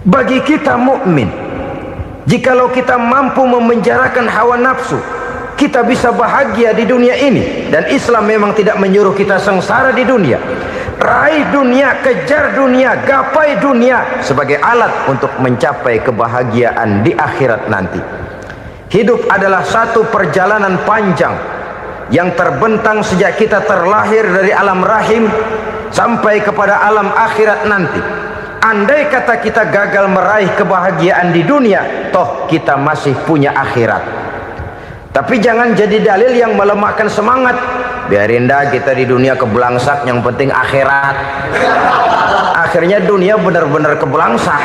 Bagi kita mukmin, jikalau kita mampu memenjarakan hawa nafsu, kita bisa bahagia di dunia ini. Dan Islam memang tidak menyuruh kita sengsara di dunia. Raih dunia, kejar dunia, gapai dunia sebagai alat untuk mencapai kebahagiaan di akhirat nanti. Hidup adalah satu perjalanan panjang yang terbentang sejak kita terlahir dari alam rahim sampai kepada alam akhirat nanti. Andai kata kita gagal meraih kebahagiaan di dunia, toh kita masih punya akhirat. Tapi jangan jadi dalil yang melemahkan semangat. Biarin dah kita di dunia kebelangsak, yang penting akhirat. Akhirnya dunia benar-benar kebelangsak.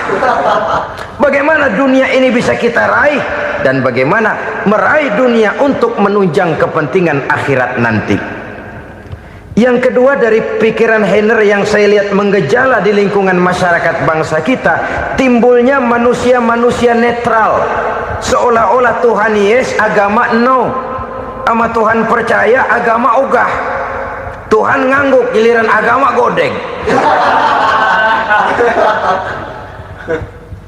Bagaimana dunia ini bisa kita raih, dan bagaimana meraih dunia untuk menunjang kepentingan akhirat nanti. Yang kedua, dari pikiran Heiner yang saya lihat menggejala di lingkungan masyarakat bangsa kita, timbulnya manusia-manusia netral, seolah-olah Tuhan yes, agama no, sama Tuhan percaya, agama ogah. Tuhan ngangguk, giliran agama godeng.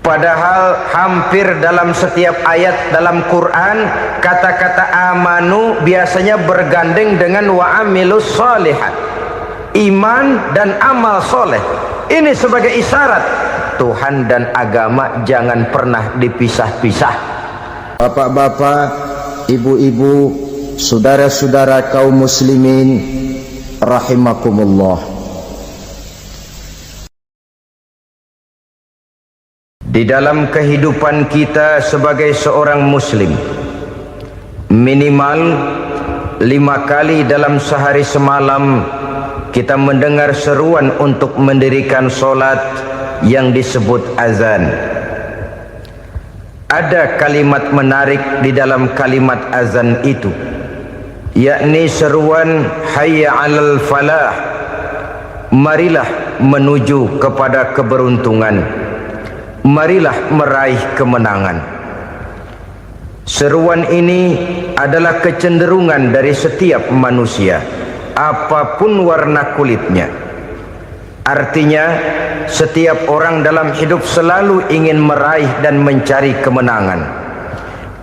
Padahal hampir dalam setiap ayat dalam Quran, kata-kata amanu biasanya bergandeng dengan wa amilus sholihat, iman dan amal soleh. Ini sebagai isyarat Tuhan dan agama jangan pernah dipisah-pisah. Bapak-bapak, ibu-ibu, saudara-saudara kaum muslimin rahimakumullah. Di dalam kehidupan kita sebagai seorang muslim, minimal 5 kali dalam sehari semalam kita mendengar seruan untuk mendirikan solat yang disebut azan. Ada kalimat menarik di dalam kalimat azan itu, yakni seruan hayya 'alal falah, marilah menuju kepada keberuntungan, marilah meraih kemenangan. Seruan ini adalah kecenderungan dari setiap manusia, apapun warna kulitnya. Artinya, setiap orang dalam hidup selalu ingin meraih dan mencari kemenangan.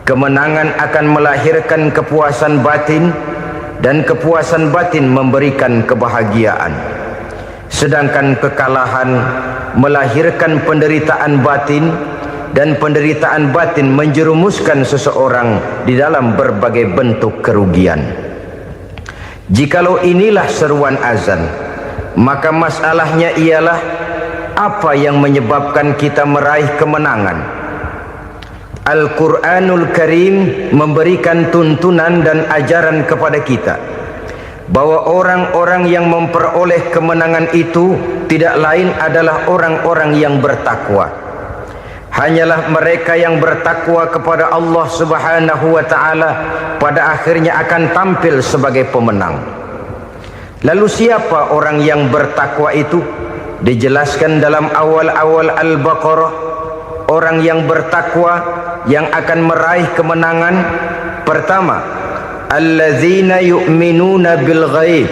Kemenangan akan melahirkan kepuasan batin, dan kepuasan batin memberikan kebahagiaan. Sedangkan kekalahan melahirkan penderitaan batin, dan penderitaan batin menjerumuskan seseorang di dalam berbagai bentuk kerugian. Jikalau inilah seruan azan, maka masalahnya ialah apa yang menyebabkan kita meraih kemenangan. Al-Quranul Karim memberikan tuntunan dan ajaran kepada kita bahwa orang-orang yang memperoleh kemenangan itu tidak lain adalah orang-orang yang bertakwa. Hanyalah mereka yang bertakwa kepada Allah Subhanahu wa ta'ala pada akhirnya akan tampil sebagai pemenang. Lalu siapa orang yang bertakwa itu? Dijelaskan dalam awal-awal Al-Baqarah, orang yang bertakwa yang akan meraih kemenangan. Pertama, allazina yu'minuna bil ghaib,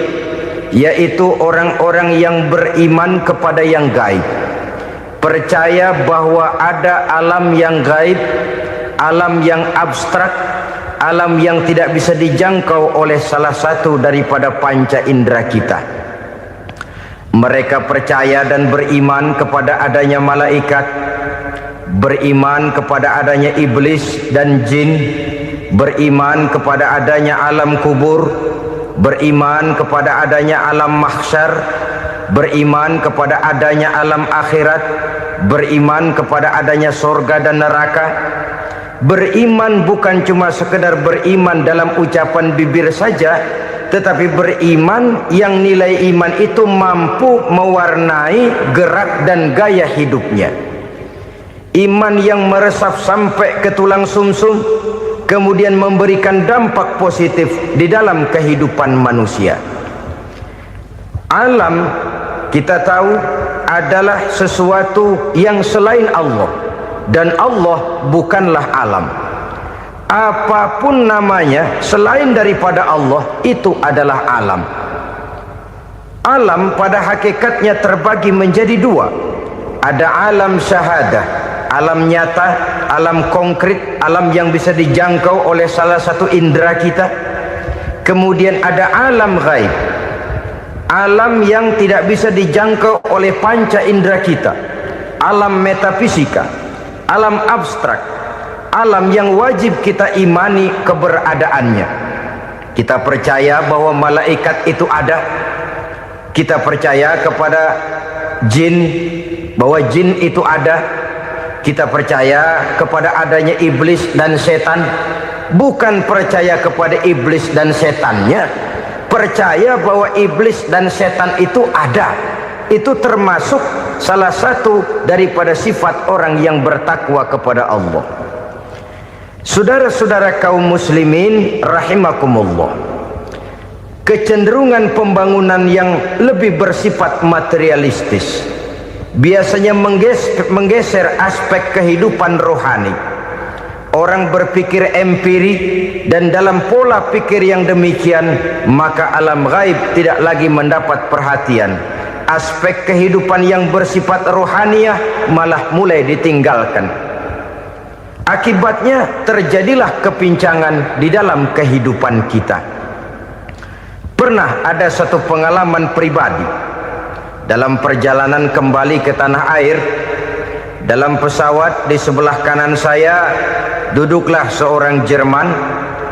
yaitu orang-orang yang beriman kepada yang gaib, percaya bahwa ada alam yang gaib, alam yang abstrak, alam yang tidak bisa dijangkau oleh salah satu daripada panca indera kita. Mereka percaya dan beriman kepada adanya malaikat, beriman kepada adanya iblis dan jin, beriman kepada adanya alam kubur, beriman kepada adanya alam mahsyar, beriman kepada adanya alam akhirat, beriman kepada adanya surga dan neraka. Beriman bukan cuma sekedar beriman dalam ucapan bibir saja, tetapi beriman yang nilai iman itu mampu mewarnai gerak dan gaya hidupnya. Iman yang meresap sampai ke tulang sumsum, kemudian memberikan dampak positif di dalam kehidupan manusia. Alam, kita tahu, adalah sesuatu yang selain Allah, dan Allah bukanlah alam. Apapun namanya selain daripada Allah, itu adalah alam. Alam pada hakikatnya terbagi menjadi dua. ada alam syahadah, alam nyata, alam konkret, alam yang bisa dijangkau oleh salah satu indera kita. Kemudian ada alam ghaib, alam yang tidak bisa dijangkau oleh panca indera kita, alam metafisika, alam abstrak, alam yang wajib kita imani keberadaannya. Kita percaya bahwa malaikat itu ada, kita percaya kepada jin, bahwa jin itu ada, kita percaya kepada adanya iblis dan setan. Bukan percaya kepada iblis dan setannya, percaya bahwa iblis dan setan itu ada. Itu termasuk salah satu daripada sifat orang yang bertakwa kepada Allah. Saudara-saudara kaum muslimin rahimakumullah, kecenderungan pembangunan yang lebih bersifat materialistis biasanya menggeser aspek kehidupan rohani. Orang berpikir empiri, dan dalam pola pikir yang demikian maka alam gaib tidak lagi mendapat perhatian. Aspek kehidupan yang bersifat rohaniah malah mulai ditinggalkan. Akibatnya terjadilah kepincangan di dalam kehidupan kita. Pernah ada satu pengalaman pribadi dalam perjalanan kembali ke tanah air. Dalam pesawat di sebelah kanan saya duduklah seorang Jerman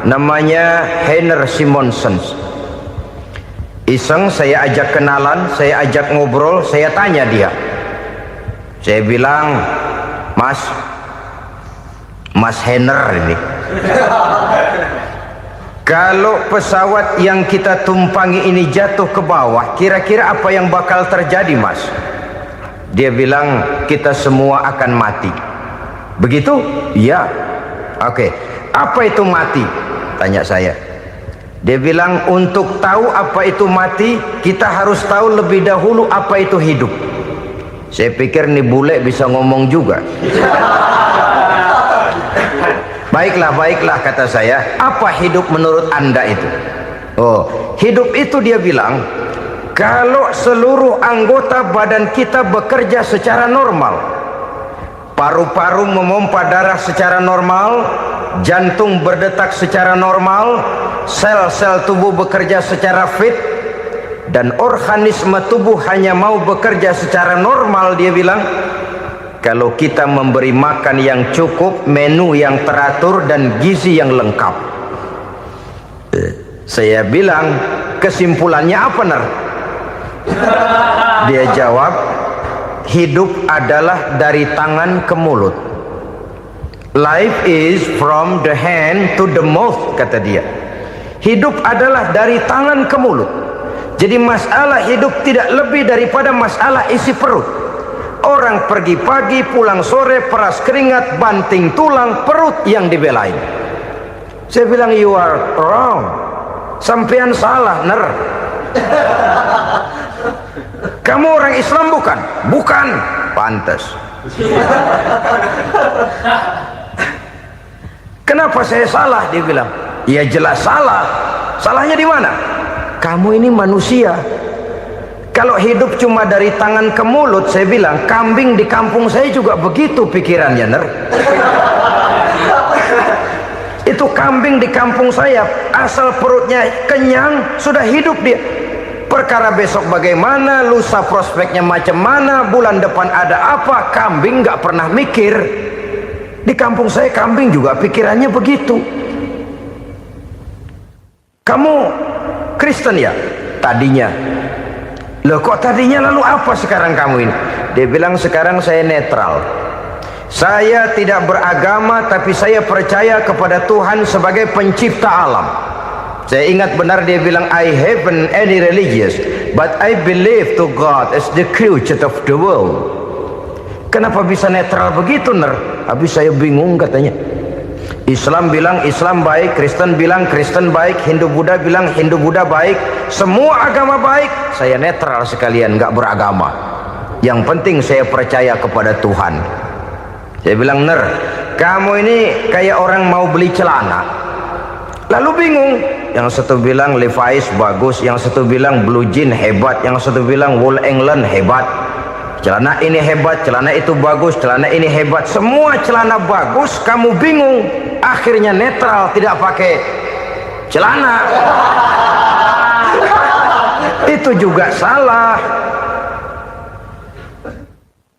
namanya Heiner Simonsen. Iseng saya ajak kenalan, saya ajak ngobrol, saya tanya dia. Saya bilang, Mas Heiner ini, kalau pesawat yang kita tumpangi ini jatuh ke bawah, kira-kira apa yang bakal terjadi, Mas? Dia bilang, kita semua akan mati. Begitu? Iya. Oke. Apa itu mati? Tanya saya. Dia bilang, untuk tahu apa itu mati, kita harus tahu lebih dahulu apa itu hidup. Saya pikir nih bule bisa ngomong juga. Baiklah kata saya. Apa hidup menurut Anda itu? Oh, hidup itu dia bilang, kalau seluruh anggota badan kita bekerja secara normal, paru-paru memompa darah secara normal, jantung berdetak secara normal, sel-sel tubuh bekerja secara fit, dan organisme tubuh hanya mau bekerja secara normal, dia bilang, kalau kita memberi makan yang cukup, menu yang teratur, dan gizi yang lengkap. Saya bilang, kesimpulannya apa, Ner? Dia jawab, hidup adalah dari tangan ke mulut. Life is from the hand to the mouth, kata dia. Hidup adalah dari tangan ke mulut. Jadi masalah hidup tidak lebih daripada masalah isi perut. Orang pergi pagi, pulang sore, peras keringat, banting tulang, perut yang dibelain. Saya bilang, you are wrong. Sampean salah, Ner. Kamu orang Islam bukan? Bukan. Pantas. Kenapa saya salah? Dia bilang, ya jelas salah. Salahnya di mana? Kamu ini manusia. Kalau hidup cuma dari tangan ke mulut, saya bilang, kambing di kampung saya juga begitu pikirannya, Ner. Itu kambing di kampung saya, asal perutnya kenyang, sudah hidup dia. Perkara besok bagaimana, lusa prospeknya macam mana, bulan depan ada apa, kambing nggak pernah mikir. Di kampung saya kambing juga pikirannya begitu. Kamu Kristen ya? Tadinya. Loh kok tadinya, lalu apa sekarang kamu ini? Dia bilang, sekarang saya netral. Saya tidak beragama, tapi saya percaya kepada Tuhan sebagai pencipta alam. Saya ingat benar dia bilang, I haven't any religious, but I believe to God as the creator of the world. Kenapa bisa netral begitu, Ner? Habis saya bingung katanya. Islam bilang Islam baik, Kristen bilang Kristen baik, Hindu Buddha bilang Hindu Buddha baik, semua agama baik. Saya netral sekalian, nggak beragama. Yang penting saya percaya kepada Tuhan. Saya bilang, Ner, kamu ini kayak orang mau beli celana, lalu bingung. Yang satu bilang Levi's bagus, yang satu bilang Blue Jean hebat, yang satu bilang Wool England hebat. celana ini hebat, celana itu bagus, celana ini hebat, semua celana bagus, kamu bingung, akhirnya netral, tidak pakai celana. Itu juga salah.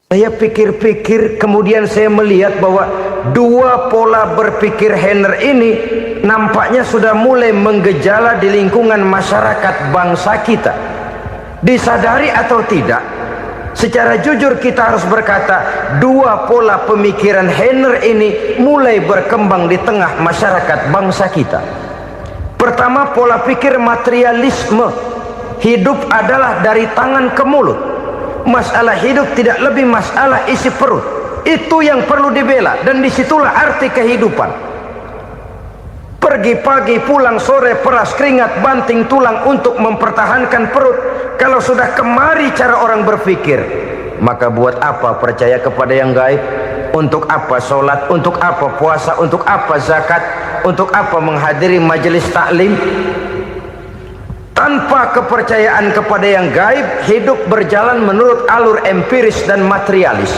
Saya pikir-pikir, kemudian saya melihat bahwa dua pola berpikir Henner ini nampaknya sudah mulai menggejala di lingkungan masyarakat bangsa kita. Disadari atau tidak, secara jujur kita harus berkata, dua pola pemikiran Henner ini mulai berkembang di tengah masyarakat bangsa kita. Pertama, pola pikir materialisme. Hidup adalah dari tangan ke mulut. Masalah hidup tidak lebih masalah isi perut. Itu yang perlu dibela, dan disitulah arti kehidupan. Pergi pagi, pulang sore, peras keringat, banting tulang untuk mempertahankan perut. Kalau sudah kemari cara orang berpikir, maka buat apa percaya kepada yang gaib? Untuk apa sholat? Untuk apa puasa? Untuk apa zakat? Untuk apa menghadiri majelis taklim? Tanpa kepercayaan kepada yang gaib, hidup berjalan menurut alur empiris dan materialis.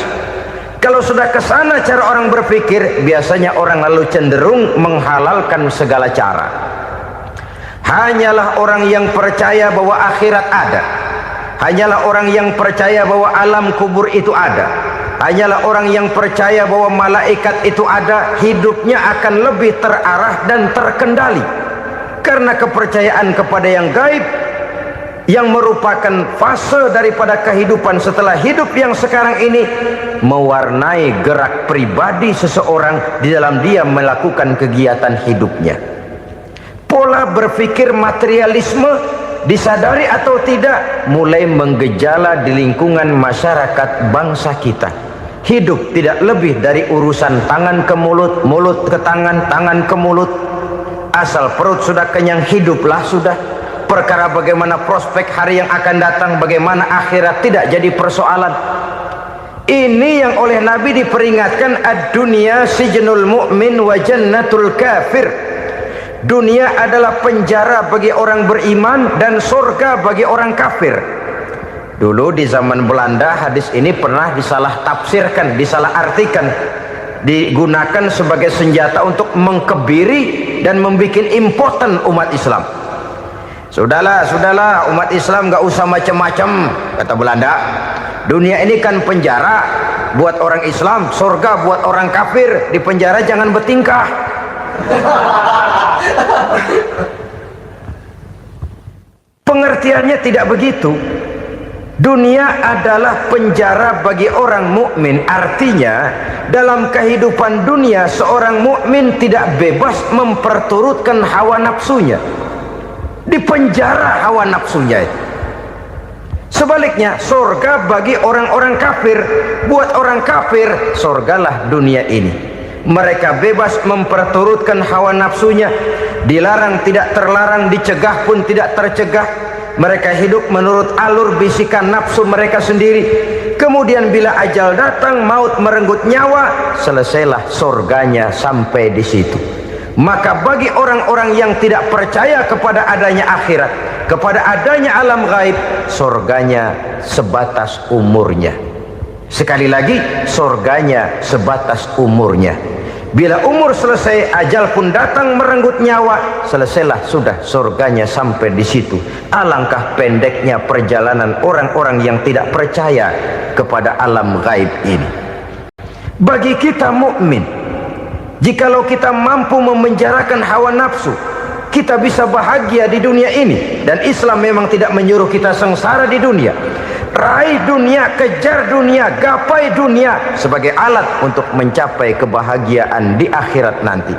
Kalau sudah ke sana cara orang berpikir, biasanya orang lalu cenderung menghalalkan segala cara. Hanyalah orang yang percaya bahwa akhirat ada, hanyalah orang yang percaya bahwa alam kubur itu ada, hanyalah orang yang percaya bahwa malaikat itu ada, hidupnya akan lebih terarah dan terkendali. Karena kepercayaan kepada yang gaib, yang merupakan fase daripada kehidupan setelah hidup yang sekarang ini, mewarnai gerak pribadi seseorang di dalam dia melakukan kegiatan hidupnya. Pola berpikir materialisme, disadari atau tidak, mulai menggejala di lingkungan masyarakat bangsa kita. Hidup tidak lebih dari urusan tangan ke mulut, mulut ke tangan, tangan ke mulut. Asal perut sudah kenyang, hiduplah sudah. Perkara bagaimana prospek hari yang akan datang, bagaimana akhirat, tidak jadi persoalan. Ini yang oleh Nabi diperingatkan, ad-dunya sijnul mu'min wa jannatul kafir. Dunia adalah penjara bagi orang beriman dan surga bagi orang kafir. Dulu di zaman Belanda hadis ini pernah disalah tafsirkan, disalah artikan, digunakan sebagai senjata untuk mengkebiri dan membuat impoten umat Islam. Sudahlah umat Islam gak usah macam-macam, kata Belanda. Dunia ini kan penjara buat orang Islam, surga buat orang kafir. Di penjara jangan bertingkah. Pengertiannya tidak begitu. Dunia adalah penjara bagi orang mukmin. Artinya dalam kehidupan dunia seorang mukmin tidak bebas memperturutkan hawa nafsunya. Di penjara hawa nafsunya itu. Sebaliknya surga bagi orang-orang kafir. Buat orang kafir surgalah dunia ini. Mereka bebas memperturutkan hawa nafsunya. Dilarang tidak terlarang, dicegah pun tidak tercegah. Mereka hidup menurut alur bisikan nafsu mereka sendiri. Kemudian bila ajal datang, maut merenggut nyawa, selesailah surganya sampai di situ. Maka bagi orang-orang yang tidak percaya kepada adanya akhirat, kepada adanya alam gaib, surganya sebatas umurnya. Sekali lagi, surganya sebatas umurnya. Bila umur selesai, ajal pun datang merenggut nyawa, selesailah sudah surganya sampai di situ. Alangkah pendeknya perjalanan orang-orang yang tidak percaya kepada alam gaib ini. Bagi kita mukmin, jikalau kita mampu memenjarakan hawa nafsu, kita bisa bahagia di dunia ini. Dan Islam memang tidak menyuruh kita sengsara di dunia. Raih dunia, kejar dunia, gapai dunia sebagai alat untuk mencapai kebahagiaan di akhirat nanti.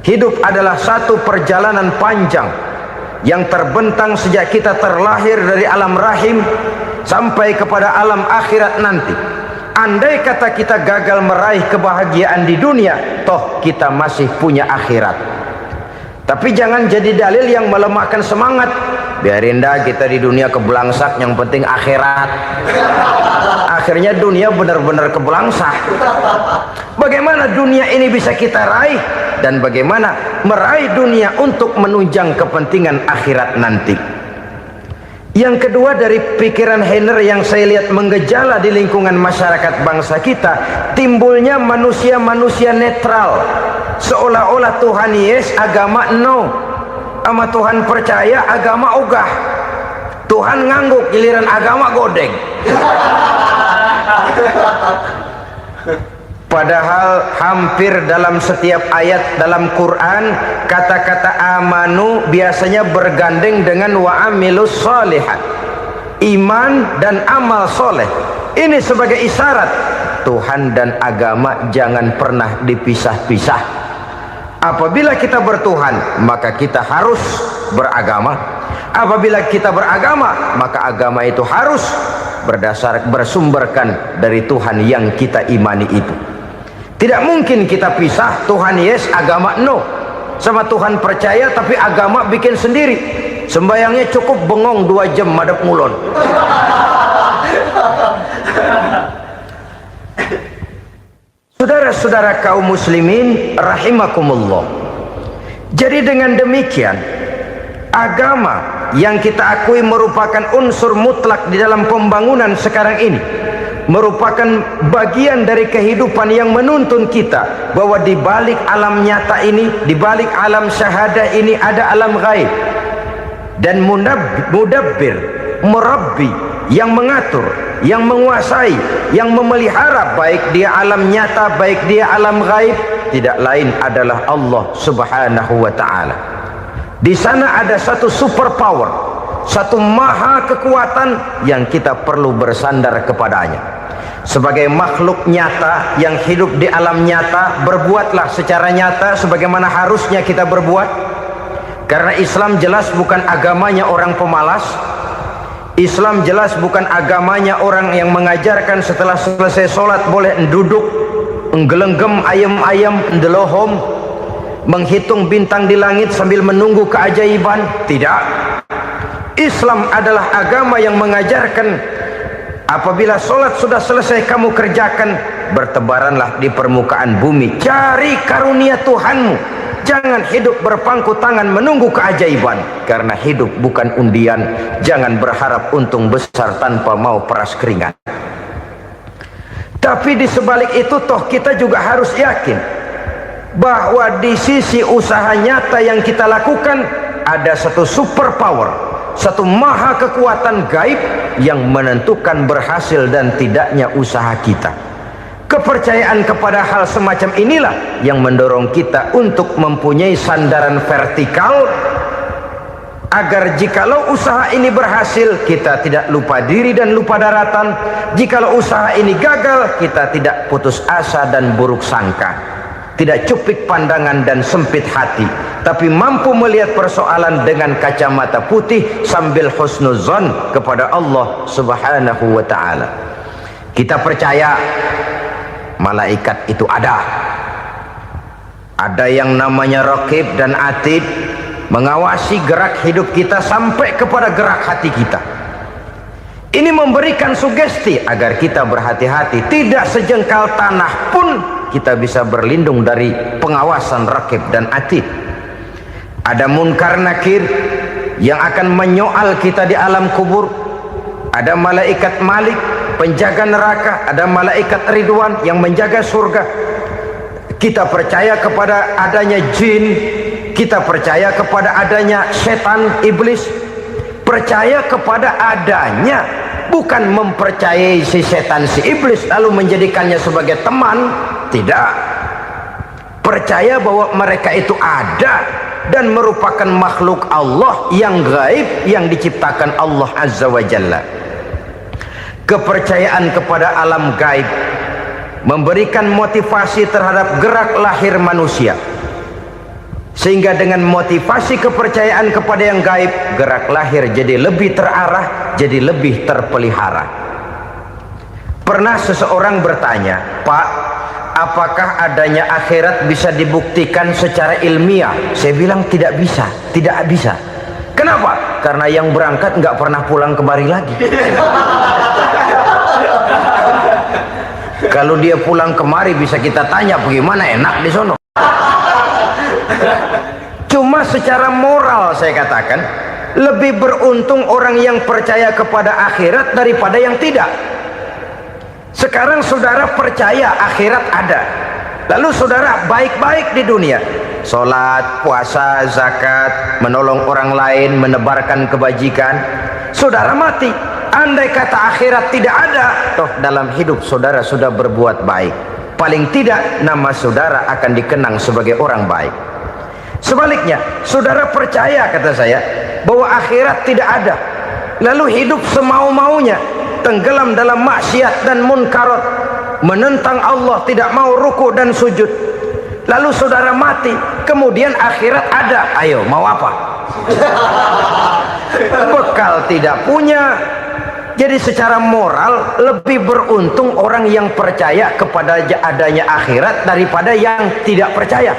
Hidup adalah satu perjalanan panjang yang terbentang sejak kita terlahir dari alam rahim sampai kepada alam akhirat nanti. Andai kata kita gagal meraih kebahagiaan di dunia, toh kita masih punya akhirat. Tapi jangan jadi dalil yang melemahkan semangat. Biarin dah kita di dunia kebelangsak, yang penting akhirat. Akhirnya dunia benar-benar kebelangsak. Bagaimana dunia ini bisa kita raih, dan bagaimana meraih dunia untuk menunjang kepentingan akhirat nanti. Yang kedua, dari pikiran Heiner yang saya lihat menggejala di lingkungan masyarakat bangsa kita, timbulnya manusia-manusia netral, seolah-olah Tuhan yes, agama no, sama Tuhan percaya, agama ogah. Tuhan ngangguk, giliran agama godeng. Padahal hampir dalam setiap ayat dalam Quran kata-kata amanu biasanya bergandeng dengan wa amilus sholihat, iman dan amal soleh. Ini sebagai isyarat Tuhan dan agama jangan pernah dipisah-pisah. Apabila kita bertuhan, maka kita harus beragama. Apabila kita beragama, maka agama itu harus bersumberkan dari Tuhan yang kita imani itu. Tidak mungkin kita pisah, Tuhan yes, agama no. Sama Tuhan percaya tapi agama bikin sendiri. Sembayangnya cukup bengong 2 jam madep ngulon. Saudara-saudara kaum muslimin rahimakumullah. Jadi dengan demikian, agama yang kita akui merupakan unsur mutlak di dalam pembangunan sekarang ini, merupakan bagian dari kehidupan yang menuntun kita bahwa di balik alam nyata ini, di balik alam syahadah ini ada alam gaib. Dan mudabbir, murabbi, yang mengatur, yang menguasai, yang memelihara baik dia alam nyata, baik dia alam gaib, tidak lain adalah Allah Subhanahu wa taala. Di sana ada satu super power, satu maha kekuatan yang kita perlu bersandar kepadanya. Sebagai makhluk nyata yang hidup di alam nyata, berbuatlah secara nyata sebagaimana harusnya kita berbuat. Karena Islam jelas bukan agamanya orang pemalas. Islam jelas bukan agamanya orang yang mengajarkan setelah selesai sholat boleh duduk, nggelenggem ayam-ayam, ndelohom, menghitung bintang di langit sambil menunggu keajaiban. Tidak. Islam adalah agama yang mengajarkan apabila sholat sudah selesai kamu kerjakan, bertebaranlah di permukaan bumi, cari karunia Tuhanmu. Jangan hidup berpangku tangan menunggu keajaiban, karena hidup bukan undian. Jangan berharap untung besar tanpa mau peras keringat. Tapi di sebalik itu toh kita juga harus yakin bahwa di sisi usaha nyata yang kita lakukan ada satu super power, satu maha kekuatan gaib yang menentukan berhasil dan tidaknya usaha kita. Kepercayaan kepada hal semacam inilah yang mendorong kita untuk mempunyai sandaran vertikal, agar jikalau usaha ini berhasil, kita tidak lupa diri dan lupa daratan. Jikalau usaha ini gagal, kita tidak putus asa dan buruk sangka, tidak cupik pandangan dan sempit hati, tapi mampu melihat persoalan dengan kacamata putih sambil husnuzon kepada Allah Subhanahu wa ta'ala. Kita percaya malaikat itu ada yang namanya raqib dan atid, mengawasi gerak hidup kita sampai kepada gerak hati kita. Ini memberikan sugesti agar kita berhati-hati, tidak sejengkal tanah pun kita bisa berlindung dari pengawasan raqib dan atid. Ada munkar nakir yang akan menyoal kita di alam kubur. Ada malaikat Malik, penjaga neraka. Ada malaikat Ridwan yang menjaga surga. Kita percaya kepada adanya jin, kita percaya kepada adanya setan, iblis. Percaya kepada adanya, bukan mempercayai si setan, si iblis lalu menjadikannya sebagai teman. Tidak. Percaya bahwa mereka itu ada dan merupakan makhluk Allah yang gaib, yang diciptakan Allah Azza wa Jalla. Kepercayaan kepada alam gaib memberikan motivasi terhadap gerak lahir manusia, sehingga dengan motivasi kepercayaan kepada yang gaib, gerak lahir jadi lebih terarah, jadi lebih terpelihara. Pernah seseorang bertanya, "Pak, apakah adanya akhirat bisa dibuktikan secara ilmiah?" Saya bilang tidak bisa, tidak bisa. Kenapa? Karena yang berangkat nggak pernah pulang kembali lagi. Kalau dia pulang kemari bisa kita tanya bagaimana enak di sono. Cuma secara moral saya katakan, lebih beruntung orang yang percaya kepada akhirat daripada yang tidak. Sekarang saudara percaya akhirat ada, lalu saudara baik-baik di dunia, sholat, puasa, zakat, menolong orang lain, menebarkan kebajikan. Saudara mati, andai kata akhirat tidak ada, toh dalam hidup saudara sudah berbuat baik, paling tidak nama saudara akan dikenang sebagai orang baik. Sebaliknya, saudara percaya, kata saya, bahwa akhirat tidak ada, lalu hidup semau-maunya, tenggelam dalam maksiat dan munkarat, menentang Allah, tidak mau ruku dan sujud, lalu saudara mati, kemudian akhirat ada, ayo mau apa? Bekal tidak punya. Jadi secara moral lebih beruntung orang yang percaya kepada adanya akhirat daripada yang tidak percaya.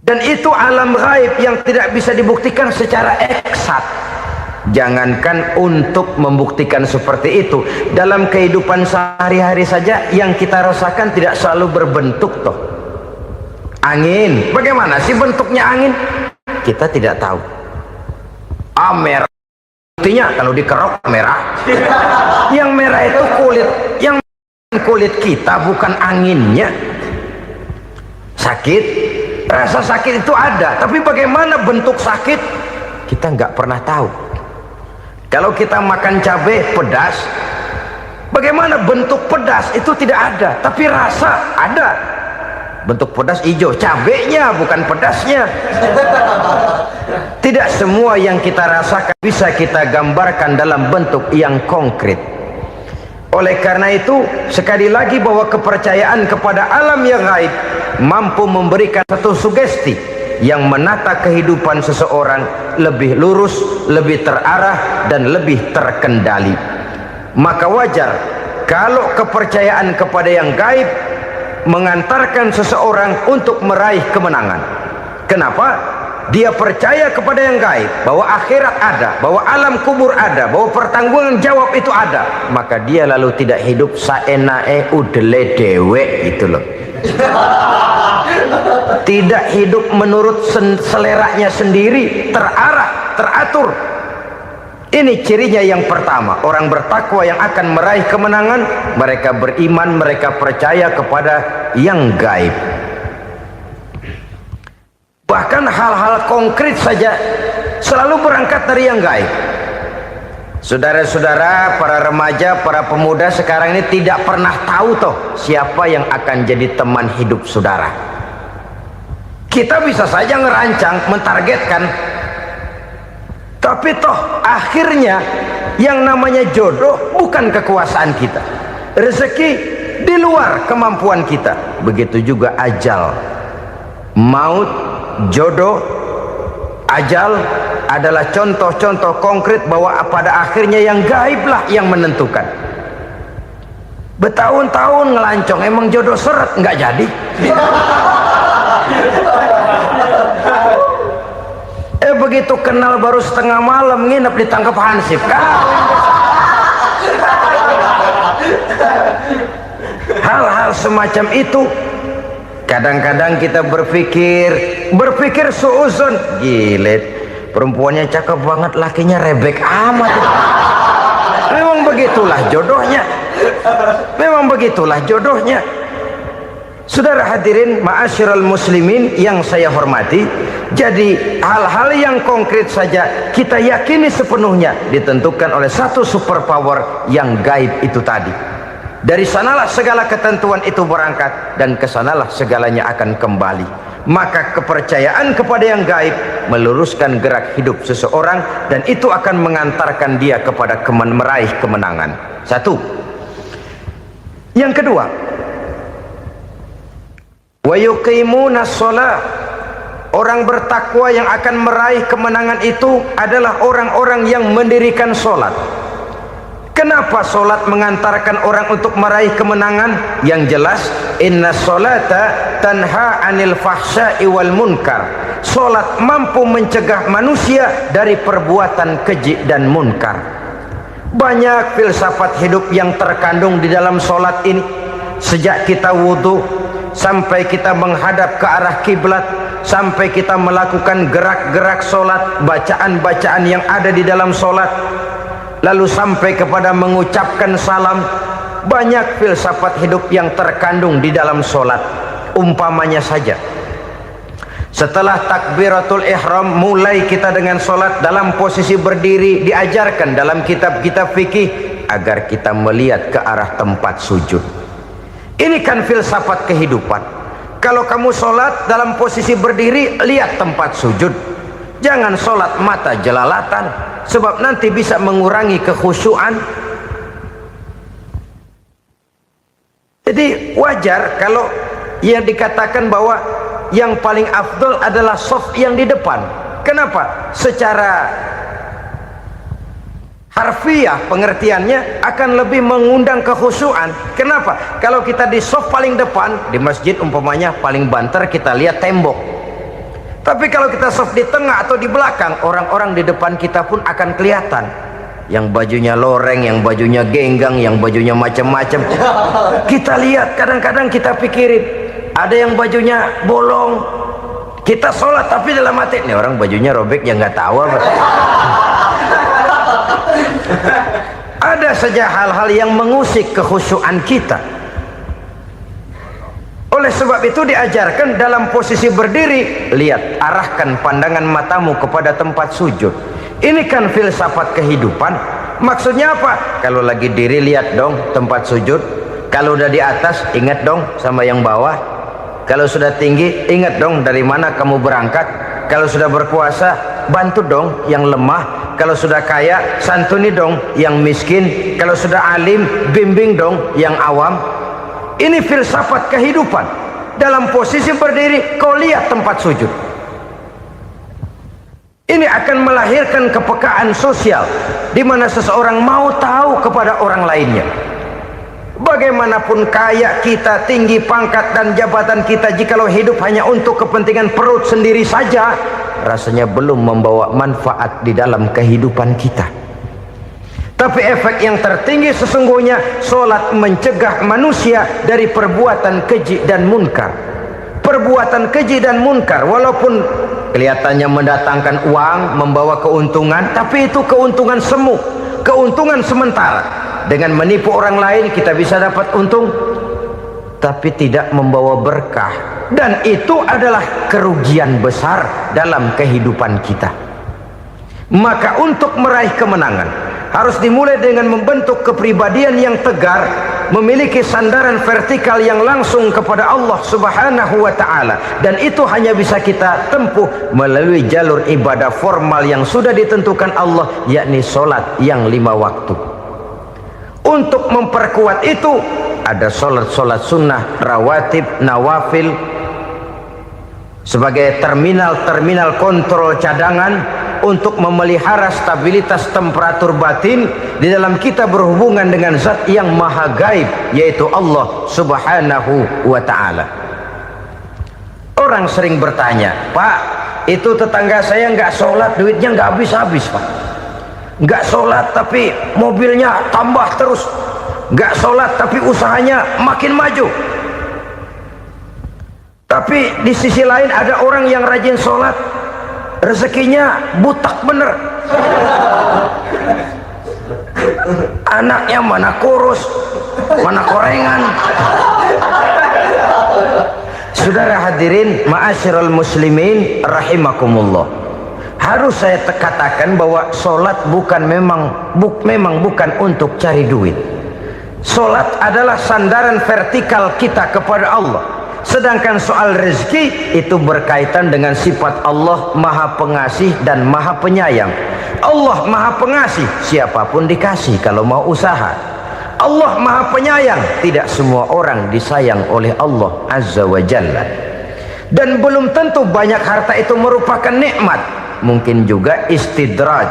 Dan itu alam gaib yang tidak bisa dibuktikan secara eksat. Jangankan untuk membuktikan seperti itu, dalam kehidupan sehari-hari saja yang kita rasakan tidak selalu berbentuk toh. Angin, bagaimana sih bentuknya angin? Kita tidak tahu. Merah, buktinya kalau dikerok merah. Yang merah itu kulit, yang kulit kita bukan anginnya. Sakit, rasa sakit itu ada, tapi bagaimana bentuk sakit kita nggak pernah tahu. Kalau kita makan cabai pedas, bagaimana bentuk pedas itu tidak ada, tapi rasa ada. Bentuk pedas hijau, cabenya bukan pedasnya. Tidak semua yang kita rasakan bisa kita gambarkan dalam bentuk yang konkret. Oleh karena itu, sekali lagi bahwa kepercayaan kepada alam yang gaib mampu memberikan satu sugesti yang menata kehidupan seseorang lebih lurus, lebih terarah, dan lebih terkendali. Maka wajar kalau kepercayaan kepada yang gaib mengantarkan seseorang untuk meraih kemenangan. Kenapa? Dia percaya kepada yang gaib, bahwa akhirat ada, bahwa alam kubur ada, bahwa pertanggungan jawab itu ada, maka dia lalu tidak hidup saenae udele dewe, itu loh. Tidak hidup menurut seleranya sendiri, terarah, teratur. Ini cirinya yang pertama. Orang bertakwa yang akan meraih kemenangan, mereka beriman, mereka percaya kepada yang gaib. Bahkan hal-hal konkret saja selalu berangkat dari yang gaib. Saudara-saudara, para remaja, para pemuda sekarang ini tidak pernah tahu toh siapa yang akan jadi teman hidup saudara. Kita bisa saja ngerancang, mentargetkan, tapi toh akhirnya yang namanya jodoh bukan kekuasaan kita. Rezeki di luar kemampuan kita. Begitu juga ajal, maut, jodoh, ajal adalah contoh-contoh konkret bahwa pada akhirnya yang gaiblah yang menentukan. Bertahun-tahun ngelancong, emang jodoh seret nggak jadi. Begitu kenal baru setengah malam nginep ditangkap hansip. Hal-hal semacam itu kadang-kadang kita berpikir suuzon, gilet, perempuannya cakep banget, lakinya rebek amat. Memang begitulah jodohnya. Memang begitulah jodohnya. Saudara hadirin ma'asyiral muslimin yang saya hormati, jadi hal-hal yang konkret saja kita yakini sepenuhnya ditentukan oleh satu superpower yang gaib itu tadi. Dari sanalah segala ketentuan itu berangkat, dan kesanalah segalanya akan kembali. Maka kepercayaan kepada yang gaib meluruskan gerak hidup seseorang, dan itu akan mengantarkan dia kepada meraih kemenangan. Satu. Yang kedua, wa yuqimuna shalah. Orang bertakwa yang akan meraih kemenangan itu adalah orang-orang yang mendirikan sholat. Kenapa sholat mengantarkan orang untuk meraih kemenangan? Yang jelas, inna sholata tanha anil fahsya'i wal munkar. Sholat mampu mencegah manusia dari perbuatan keji dan munkar. Banyak filsafat hidup yang terkandung di dalam sholat ini. Sejak kita wudhu sampai kita menghadap ke arah kiblat, sampai kita melakukan gerak-gerak solat, bacaan-bacaan yang ada di dalam solat, lalu sampai kepada mengucapkan salam. Banyak filsafat hidup yang terkandung di dalam solat. Umpamanya saja, setelah takbiratul ihram, mulai kita dengan solat dalam posisi berdiri. Diajarkan dalam kitab-kitab fikih agar kita melihat ke arah tempat sujud. Ini kan filsafat kehidupan. Kalau kamu solat dalam posisi berdiri, lihat tempat sujud. Jangan solat mata jelalatan, sebab nanti bisa mengurangi kekhusyuan. Jadi wajar kalau yang dikatakan bahwa yang paling afdol adalah shaf yang di depan. Kenapa? Secara harfiah pengertiannya akan lebih mengundang kekhusyuan. Kenapa? Kalau kita di shaf paling depan di masjid umpamanya paling banter, kita lihat tembok. Tapi kalau kita shaf di tengah atau di belakang, orang-orang di depan kita pun akan kelihatan. Yang bajunya loreng, yang bajunya genggang, yang bajunya macam-macam. Kita lihat, kadang-kadang kita pikirin, ada yang bajunya bolong. Kita sholat tapi dalam hati, nih orang bajunya robek, yang nggak tahu apa. Ada saja hal-hal yang mengusik kekhusyuan kita. Oleh sebab itu diajarkan dalam posisi berdiri, lihat, arahkan pandangan matamu kepada tempat sujud. Ini kan filsafat kehidupan. Maksudnya apa? Kalau lagi diri, lihat dong tempat sujud. Kalau udah di atas, ingat dong sama yang bawah. Kalau sudah tinggi, ingat dong dari mana kamu berangkat. Kalau sudah berkuasa, bantu dong yang lemah. Kalau sudah kaya, santuni dong yang miskin. Kalau sudah alim, bimbing dong yang awam. Ini filsafat kehidupan. Dalam posisi berdiri, kau lihat tempat sujud. Ini akan melahirkan kepekaan sosial, di mana seseorang mau tahu kepada orang lainnya. Bagaimanapun kaya kita, tinggi pangkat dan jabatan kita, jikalau hidup hanya untuk kepentingan perut sendiri saja, rasanya belum membawa manfaat di dalam kehidupan kita. Tapi efek yang tertinggi sesungguhnya, solat mencegah manusia dari perbuatan keji dan munkar. Perbuatan keji dan munkar, walaupun kelihatannya mendatangkan uang, membawa keuntungan, tapi itu keuntungan semu, keuntungan sementara. Dengan menipu orang lain kita bisa dapat untung, tapi tidak membawa berkah, dan itu adalah kerugian besar dalam kehidupan kita. Maka untuk meraih kemenangan harus dimulai dengan membentuk kepribadian yang tegar, memiliki sandaran vertikal yang langsung kepada Allah Subhanahu wa ta'ala. Dan itu hanya bisa kita tempuh melalui jalur ibadah formal yang sudah ditentukan Allah, yakni solat yang 5 waktu. Untuk memperkuat itu, ada solat-solat sunnah, rawatib, nawafil, sebagai terminal-terminal kontrol cadangan untuk memelihara stabilitas temperatur batin di dalam kita berhubungan dengan zat yang maha gaib, yaitu Allah Subhanahu wa ta'ala. Orang sering bertanya, Pak, itu tetangga saya nggak sholat, duitnya nggak habis-habis, Pak. Nggak sholat tapi mobilnya tambah terus. Nggak sholat tapi usahanya makin maju. Tapi di sisi lain ada orang yang rajin sholat, rezekinya butak bener. Anaknya mana kurus, mana korengan. Saudara hadirin ma'asyiral muslimin rahimakumullah, harus saya katakan bahwa solat memang bukan untuk cari duit. Solat adalah sandaran vertikal kita kepada Allah. Sedangkan soal rezeki itu berkaitan dengan sifat Allah maha pengasih dan maha penyayang. Allah maha pengasih, siapapun dikasih kalau mau usaha. Allah maha penyayang, tidak semua orang disayang oleh Allah Azza wa Jalla. Dan belum tentu banyak harta itu merupakan nikmat. Mungkin juga istidraj.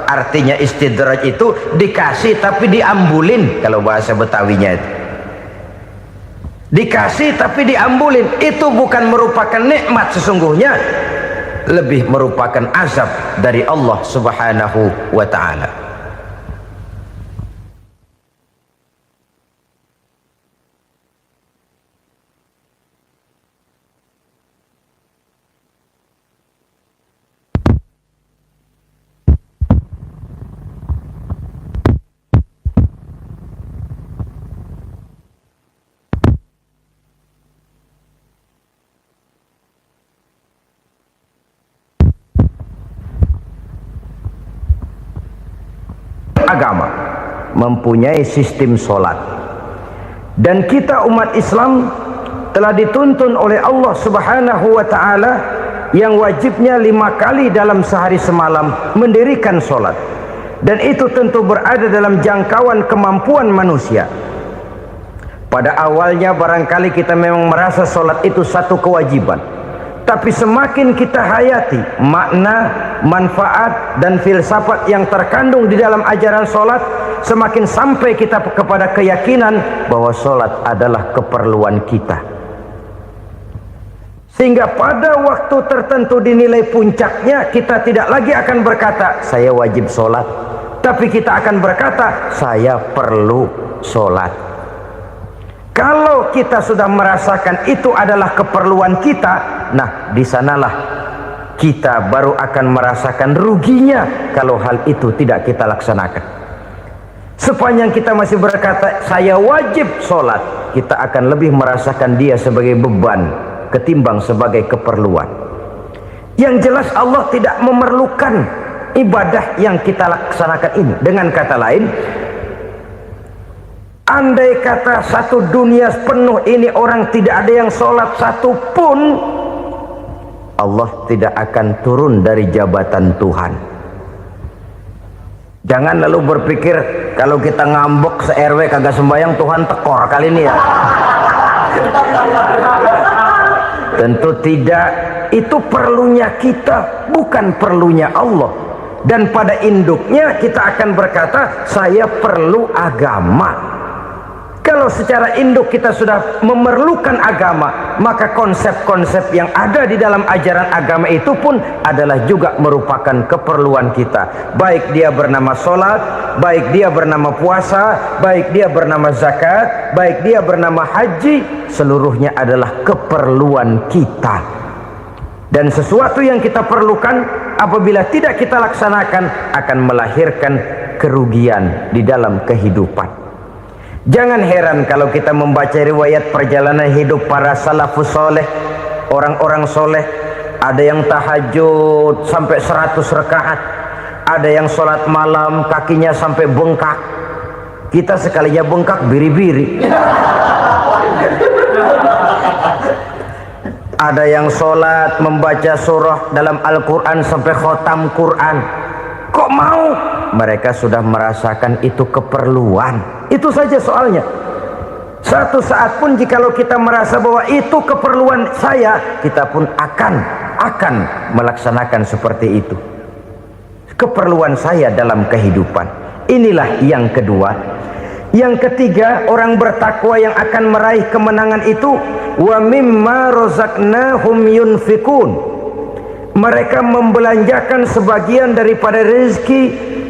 Artinya istidraj itu dikasih tapi diambulin, kalau bahasa Betawinya itu. Dikasih tapi diambulin, itu bukan merupakan nikmat sesungguhnya, lebih merupakan azab dari Allah Subhanahu wa ta'ala. agama, mempunyai sistem solat. Dan kita umat Islam telah dituntun oleh Allah Subhanahu wa ta'ala yang wajibnya 5 kali dalam sehari semalam mendirikan solat. Dan itu tentu berada dalam jangkauan kemampuan manusia. Pada awalnya barangkali kita memang merasa solat itu satu kewajiban, tapi semakin kita hayati makna, manfaat dan filsafat yang terkandung di dalam ajaran solat, semakin sampai kita kepada keyakinan bahwa solat adalah keperluan kita. Sehingga pada waktu tertentu dinilai puncaknya, kita tidak lagi akan berkata saya wajib solat, tapi kita akan berkata saya perlu solat. Kalau kita sudah merasakan itu adalah keperluan kita, nah di sanalah kita baru akan merasakan ruginya kalau hal itu tidak kita laksanakan. Sepanjang kita masih berkata saya wajib sholat, kita akan lebih merasakan dia sebagai beban ketimbang sebagai keperluan. Yang jelas Allah tidak memerlukan ibadah yang kita laksanakan ini. Dengan kata lain, andai kata satu dunia penuh ini orang tidak ada yang sholat satu pun, Allah tidak akan turun dari jabatan Tuhan. Jangan lalu berpikir kalau kita ngambek se-RW kagak sembahyang Tuhan tekor kali ini ya. Tentu tidak. Itu perlunya kita, bukan perlunya Allah. Dan pada induknya kita akan berkata saya perlu agama. Kalau secara induk kita sudah memerlukan agama, maka konsep-konsep yang ada di dalam ajaran agama itu pun adalah juga merupakan keperluan kita. Baik dia bernama sholat, baik dia bernama puasa, baik dia bernama zakat, baik dia bernama haji, seluruhnya adalah keperluan kita. Dan sesuatu yang kita perlukan apabila tidak kita laksanakan akan melahirkan kerugian di dalam kehidupan. Jangan heran kalau kita membaca riwayat perjalanan hidup para salafus soleh, orang-orang soleh. Ada yang tahajud sampai 100 rakaat, ada yang sholat malam kakinya sampai bengkak. Kita sekalinya bengkak biri-biri. Ada yang sholat membaca surah dalam Al-Quran sampai khotam Quran. Kok mau? Mereka sudah merasakan itu keperluan. Itu saja soalnya. Satu saat pun jikalau kita merasa bahwa itu keperluan saya, kita pun akan melaksanakan seperti itu. Keperluan saya dalam kehidupan. Inilah yang kedua. Yang ketiga, orang bertakwa yang akan meraih kemenangan itu, wa mimma razaqnahum yunfikun. Mereka membelanjakan sebagian daripada rezeki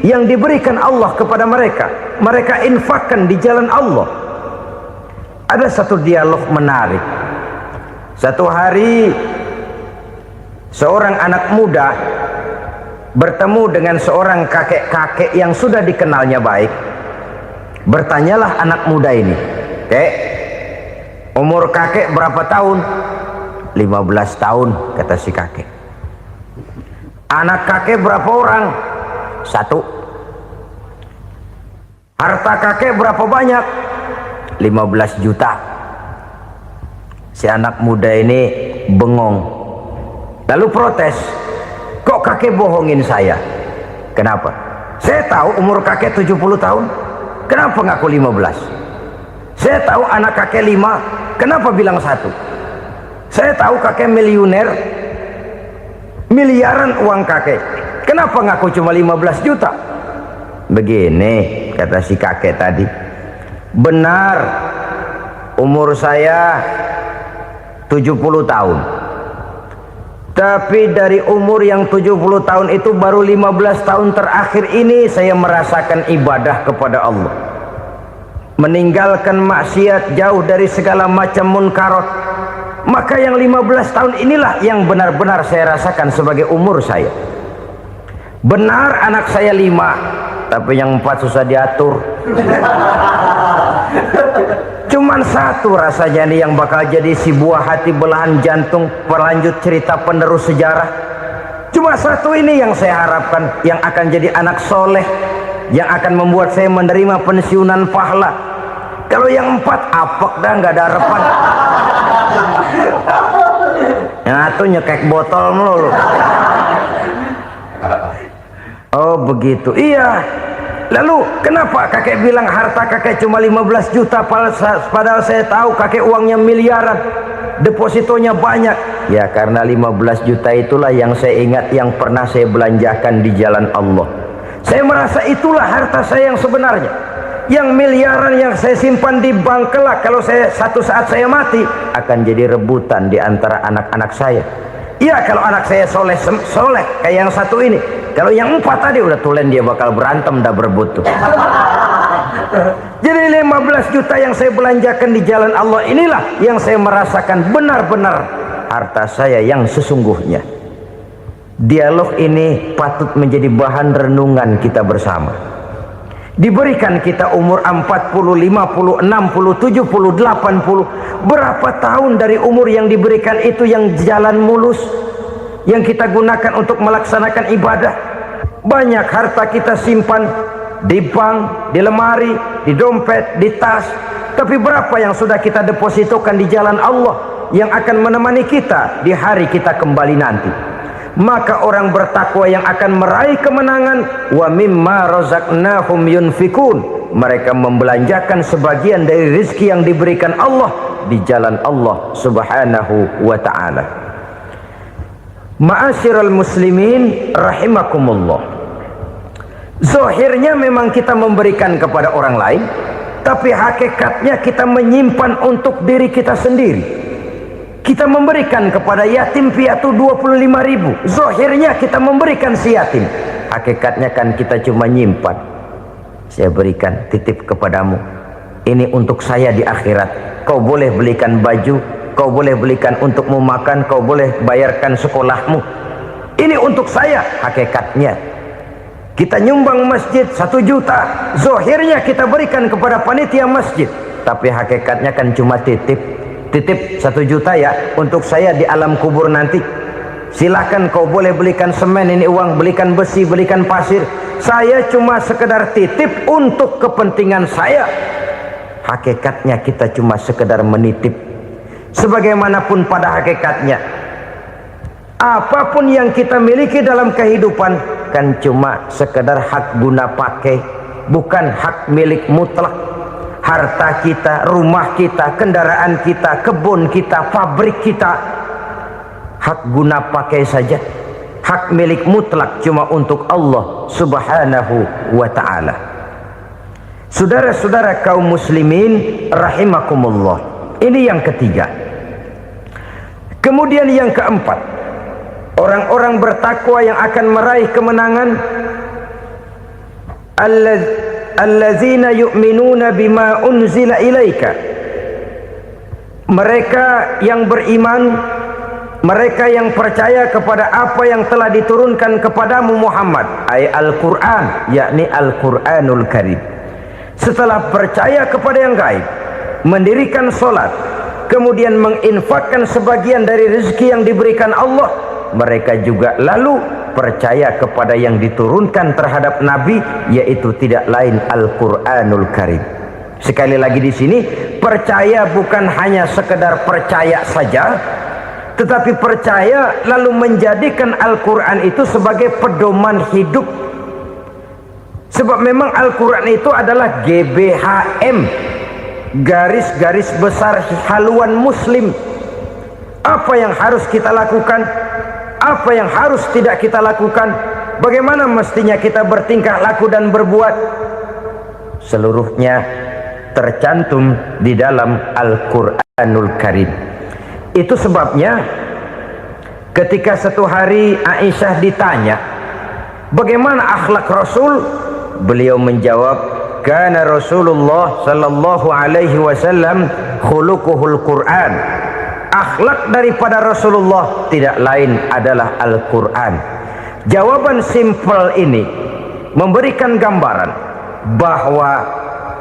yang diberikan Allah kepada mereka. Mereka infakkan di jalan Allah. Ada satu dialog menarik. Satu hari seorang anak muda bertemu dengan seorang kakek-kakek yang sudah dikenalnya baik. Bertanyalah anak muda ini, "Kek, umur kakek berapa tahun?" 15 tahun, kata si kakek. Anak kakek berapa orang? 1. Harta kakek berapa banyak? 15 juta. Si anak muda ini bengong, lalu protes, "Kok kakek bohongin saya?" "Kenapa?" "Saya tahu umur kakek 70 tahun. Kenapa ngaku 15? Saya tahu anak kakek 5. Kenapa bilang 1? Saya tahu kakek miliuner, miliaran uang kakek. Kenapa ngaku cuma 15 juta? Begini, kata si kakek tadi. Benar, umur saya 70 tahun. Tapi dari umur yang 70 tahun itu baru 15 tahun terakhir ini saya merasakan ibadah kepada Allah. Meninggalkan maksiat, jauh dari segala macam munkarat. Maka yang 15 tahun inilah yang benar-benar saya rasakan sebagai umur saya. Benar anak saya 5, tapi yang 4 susah diatur. Cuman 1 rasanya nih yang bakal jadi si buah hati belahan jantung pelanjut cerita penerus sejarah. Cuma 1 ini yang saya harapkan yang akan jadi anak soleh, yang akan membuat saya menerima pensiunan pahala. Kalau yang 4 apek dah, nggak ada harapan. Yang satu nyekek botol melulu. Oh begitu, iya. Lalu kenapa kakek bilang harta kakek cuma 15 juta padahal saya tahu kakek uangnya miliaran, depositonya banyak? Ya karena 15 juta itulah yang saya ingat yang pernah saya belanjakan di jalan Allah. Saya merasa itulah harta saya yang sebenarnya. Yang miliaran yang saya simpan di bank kelak kalau satu saat saya mati akan jadi rebutan di antara anak-anak saya. Iya kalau anak saya soleh kayak yang satu ini. Kalau yang 4 tadi udah tulen dia bakal berantem dah berebut tuh. Jadi 15 juta yang saya belanjakan di jalan Allah inilah yang saya merasakan benar-benar harta saya yang sesungguhnya. Dialog ini patut menjadi bahan renungan kita bersama. Diberikan kita umur 40, 50, 60, 70, 80. Berapa tahun dari umur yang diberikan itu yang jalan mulus, yang kita gunakan untuk melaksanakan ibadah? Banyak harta kita simpan di bank, di lemari, di dompet, di tas. Tapi berapa yang sudah kita depositokan di jalan Allah yang akan menemani kita di hari kita kembali nanti? Maka orang bertakwa yang akan meraih kemenangan, wa mimma razaqnahum yunfikun, mereka membelanjakan sebagian dari rezeki yang diberikan Allah di jalan Allah subhanahu wa ta'ala. Ma'asyiral muslimin rahimakumullah. Zahirnya memang kita memberikan kepada orang lain, tapi hakikatnya kita menyimpan untuk diri kita sendiri. Kita memberikan kepada yatim piatu 25.000. Zahirnya kita memberikan si yatim, hakikatnya kan kita cuma nyimpan. Saya berikan, titip kepadamu, ini untuk saya di akhirat. Kau boleh belikan baju, kau boleh belikan untukmu makan, kau boleh bayarkan sekolahmu. Ini untuk saya. Hakikatnya kita nyumbang masjid 1 juta, zahirnya kita berikan kepada panitia masjid, tapi hakikatnya kan cuma titip 1 juta ya untuk saya di alam kubur nanti. Silahkan kau boleh belikan semen, ini uang, belikan besi, belikan pasir, saya cuma sekedar titip untuk kepentingan saya. Hakikatnya kita cuma sekedar menitip. Sebagaimanapun pada hakikatnya, apapun yang kita miliki dalam kehidupan kan cuma sekedar hak guna pakai, bukan hak milik mutlak. Harta kita, rumah kita, kendaraan kita, kebun kita, pabrik kita, hak guna pakai saja. Hak milik mutlak cuma untuk Allah subhanahu wa ta'ala. Saudara-saudara kaum muslimin rahimakumullah, ini yang ketiga. Kemudian yang keempat, orang-orang bertakwa yang akan meraih kemenangan, allazina yu'minuna bima unzila ilaika, mereka yang beriman, mereka yang percaya kepada apa yang telah diturunkan kepadamu Muhammad, ay Al-Quran, yakni Al-Quranul Karim. Setelah percaya kepada yang gaib, mendirikan solat, kemudian menginfakkan sebagian dari rezeki yang diberikan Allah, mereka juga lalu percaya kepada yang diturunkan terhadap Nabi, yaitu tidak lain Al-Quranul Karim. Sekali lagi di sini, percaya bukan hanya sekedar percaya saja, tetapi percaya lalu menjadikan Al-Quran itu sebagai pedoman hidup. Sebab memang Al-Quran itu adalah GBHM, garis-garis besar haluan muslim. Apa yang harus kita lakukan, apa yang harus tidak kita lakukan, bagaimana mestinya kita bertingkah laku dan berbuat, seluruhnya tercantum di dalam Al-Quranul Karim. Itu sebabnya ketika satu hari Aisyah ditanya bagaimana akhlak Rasul, beliau menjawab, kana Rasulullah sallallahu alaihi wasallam khuluquhul Quran. Akhlak daripada Rasulullah tidak lain adalah Al-Quran. Jawaban simpel ini memberikan gambaran bahwa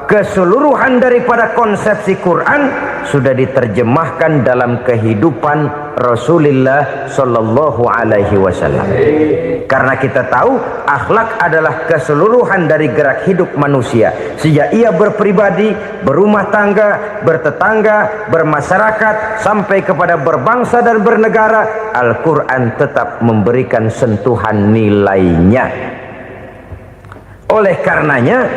keseluruhan daripada konsepsi Quran sudah diterjemahkan dalam kehidupan Rasulullah sallallahu alaihi wasallam. Karena kita tahu akhlak adalah keseluruhan dari gerak hidup manusia. Sejak ia berpribadi, berumah tangga, bertetangga, bermasyarakat, sampai kepada berbangsa dan bernegara, Al-Quran tetap memberikan sentuhan nilainya. Oleh karenanya,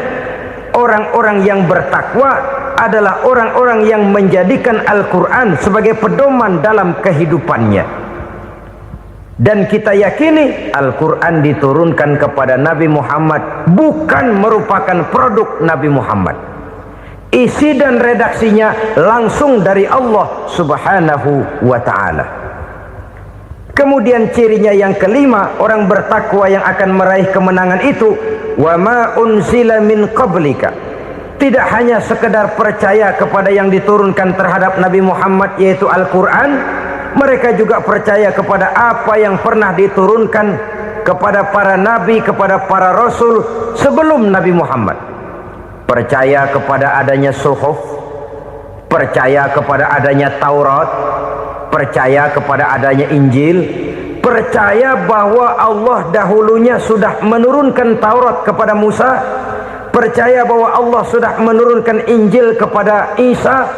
orang-orang yang bertakwa adalah orang-orang yang menjadikan Al-Quran sebagai pedoman dalam kehidupannya. Dan kita yakini Al-Quran diturunkan kepada Nabi Muhammad bukan merupakan produk Nabi Muhammad. Isi dan redaksinya langsung dari Allah Subhanahu wa ta'ala. Kemudian cirinya yang kelima, orang bertakwa yang akan meraih kemenangan itu, wa ma unzila min qablika. Tidak hanya sekedar percaya kepada yang diturunkan terhadap Nabi Muhammad yaitu Al-Quran, mereka juga percaya kepada apa yang pernah diturunkan kepada para nabi, kepada para rasul sebelum Nabi Muhammad. Percaya kepada adanya suhuf, percaya kepada adanya Taurat, percaya kepada adanya Injil, percaya bahwa Allah dahulunya sudah menurunkan Taurat kepada Musa, percaya bahwa Allah sudah menurunkan Injil kepada Isa,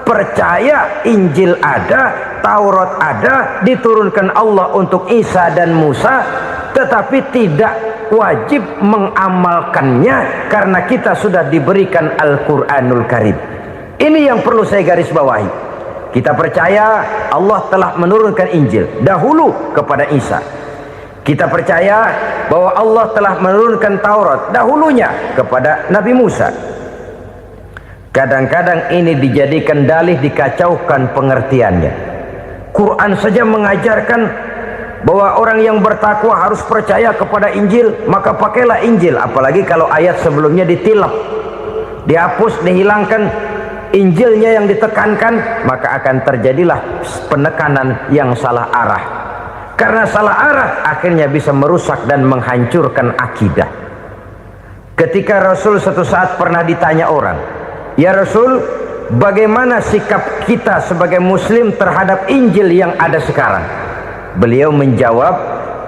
percaya Injil ada, Taurat ada, diturunkan Allah untuk Isa dan Musa, tetapi tidak wajib mengamalkannya karena kita sudah diberikan Al-Quranul Karim. Ini yang perlu saya garis bawahi. Kita percaya Allah telah menurunkan Injil dahulu kepada Isa. Kita percaya bahwa Allah telah menurunkan Taurat dahulunya kepada Nabi Musa. Kadang-kadang ini dijadikan dalih, dikacaukan pengertiannya. Quran saja mengajarkan bahwa orang yang bertakwa harus percaya kepada Injil, maka pakailah Injil. Apalagi kalau ayat sebelumnya ditilap, dihapus, dihilangkan, Injilnya yang ditekankan, maka akan terjadilah penekanan yang salah arah. Karena salah arah akhirnya bisa merusak dan menghancurkan akidah. Ketika Rasul suatu saat pernah ditanya orang, "Ya Rasul, bagaimana sikap kita sebagai muslim terhadap Injil yang ada sekarang?" Beliau menjawab,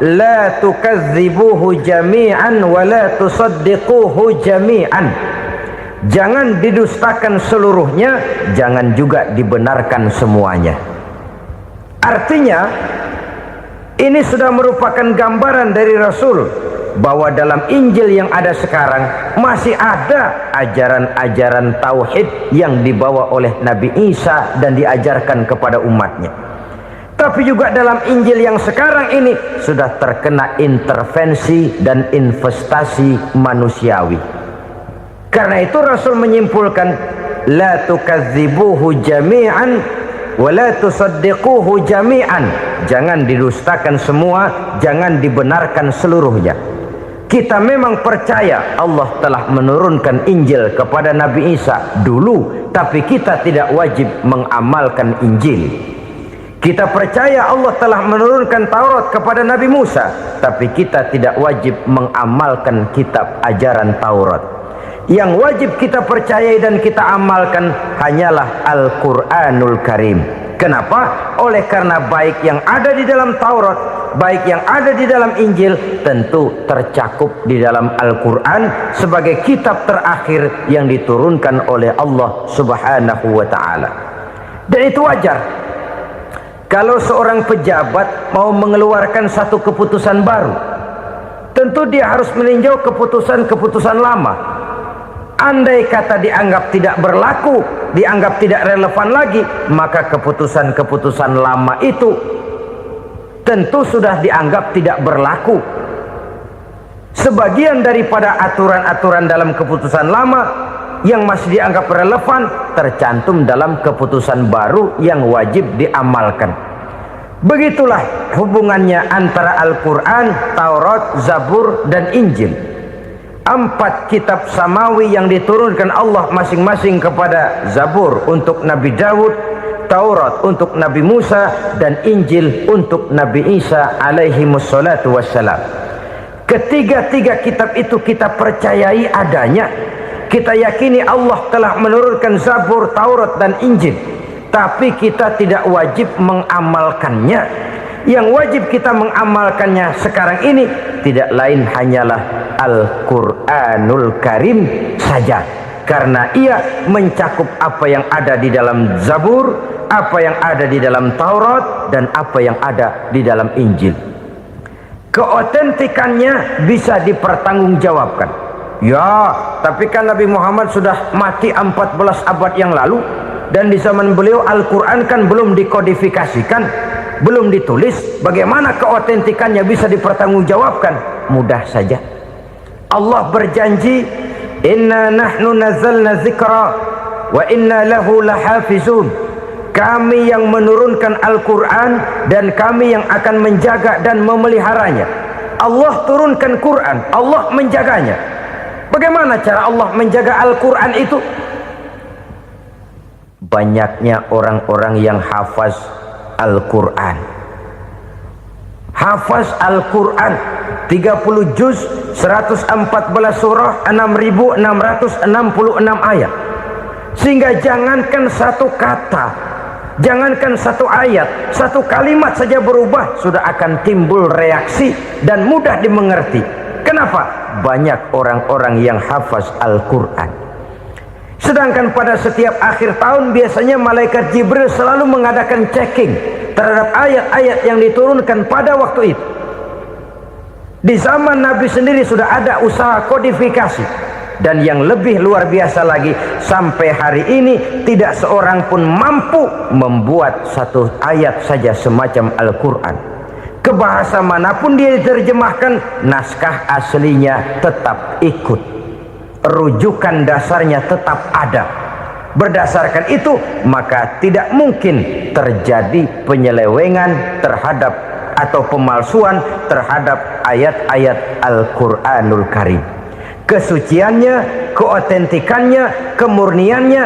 "La tukadzibuhu jami'an wa la tusaddiquhu jami'an." Jangan didustakan seluruhnya, jangan juga dibenarkan semuanya. Artinya, ini sudah merupakan gambaran dari Rasul bahwa dalam Injil yang ada sekarang masih ada ajaran-ajaran tauhid yang dibawa oleh Nabi Isa dan diajarkan kepada umatnya. Tapi juga dalam Injil yang sekarang ini sudah terkena intervensi dan investasi manusiawi. Karena itu Rasul menyimpulkan, la tukadzibuhu jami'an wa la tusaddiquhu jami'an. Jangan didustakan semua, jangan dibenarkan seluruhnya. Kita memang percaya Allah telah menurunkan Injil kepada Nabi Isa dulu, tapi kita tidak wajib mengamalkan Injil. Kita percaya Allah telah menurunkan Taurat kepada Nabi Musa, tapi kita tidak wajib mengamalkan kitab ajaran Taurat. Yang wajib kita percayai dan kita amalkan hanyalah Al-Quranul Karim. Kenapa? Oleh karena baik yang ada di dalam Taurat, baik yang ada di dalam Injil, tentu tercakup di dalam Al-Quran sebagai kitab terakhir yang diturunkan oleh Allah Subhanahu wa ta'ala. Dan itu wajar. Kalau seorang pejabat mau mengeluarkan satu keputusan baru, tentu dia harus meninjau keputusan-keputusan lama. Andai kata dianggap tidak berlaku, dianggap tidak relevan lagi, maka keputusan-keputusan lama itu tentu sudah dianggap tidak berlaku. Sebagian daripada aturan-aturan dalam keputusan lama yang masih dianggap relevan tercantum dalam keputusan baru yang wajib diamalkan. Begitulah hubungannya antara Al-Quran, Taurat, Zabur, dan Injil. 4 kitab samawi yang diturunkan Allah masing-masing kepada Zabur untuk Nabi Daud, Taurat untuk Nabi Musa, dan Injil untuk Nabi Isa alaihi wassalatu wassalam. Ketiga-tiga kitab itu kita percayai adanya, Kita yakini Allah telah menurunkan Zabur, Taurat dan Injil, tapi kita tidak wajib mengamalkannya. Yang wajib kita mengamalkannya sekarang ini tidak lain hanyalah Al-Quranul Karim saja, karena ia mencakup apa yang ada di dalam Zabur, apa yang ada di dalam Taurat, dan apa yang ada di dalam Injil. Keotentikannya bisa dipertanggungjawabkan. Ya, tapi kan Nabi Muhammad sudah mati 14 abad yang lalu, dan di zaman beliau Al-Quran kan belum dikodifikasikan, belum ditulis. Bagaimana keotentikannya bisa dipertanggungjawabkan? Mudah saja. Allah berjanji, inna nahnu nazzalna dzikra wa inna lahu lahafizun. Kami yang menurunkan Al-Quran dan kami yang akan menjaga dan memeliharanya. Allah turunkan Quran, Allah menjaganya. Bagaimana cara Allah menjaga Al-Quran itu? Banyaknya orang-orang yang hafaz Al-Quran. Hafaz Al-Quran 30 juz, 114 surah, 6666 ayat. Sehingga jangankan satu kata, jangankan satu ayat, satu kalimat saja berubah sudah akan timbul reaksi dan mudah dimengerti. Kenapa? Banyak orang-orang yang hafaz Al-Quran. Sedangkan pada setiap akhir tahun biasanya malaikat Jibril selalu mengadakan checking terhadap ayat-ayat yang diturunkan pada waktu itu. Di zaman Nabi sendiri sudah ada usaha kodifikasi. Dan yang lebih luar biasa lagi, sampai hari ini tidak seorang pun mampu membuat satu ayat saja semacam Al-Quran. Ke bahasa manapun dia diterjemahkan, naskah aslinya tetap ikut, rujukan dasarnya tetap ada. Berdasarkan itu maka tidak mungkin terjadi penyelewengan terhadap atau pemalsuan terhadap ayat-ayat Al-Quranul Karim. Kesuciannya, keotentikannya, kemurniannya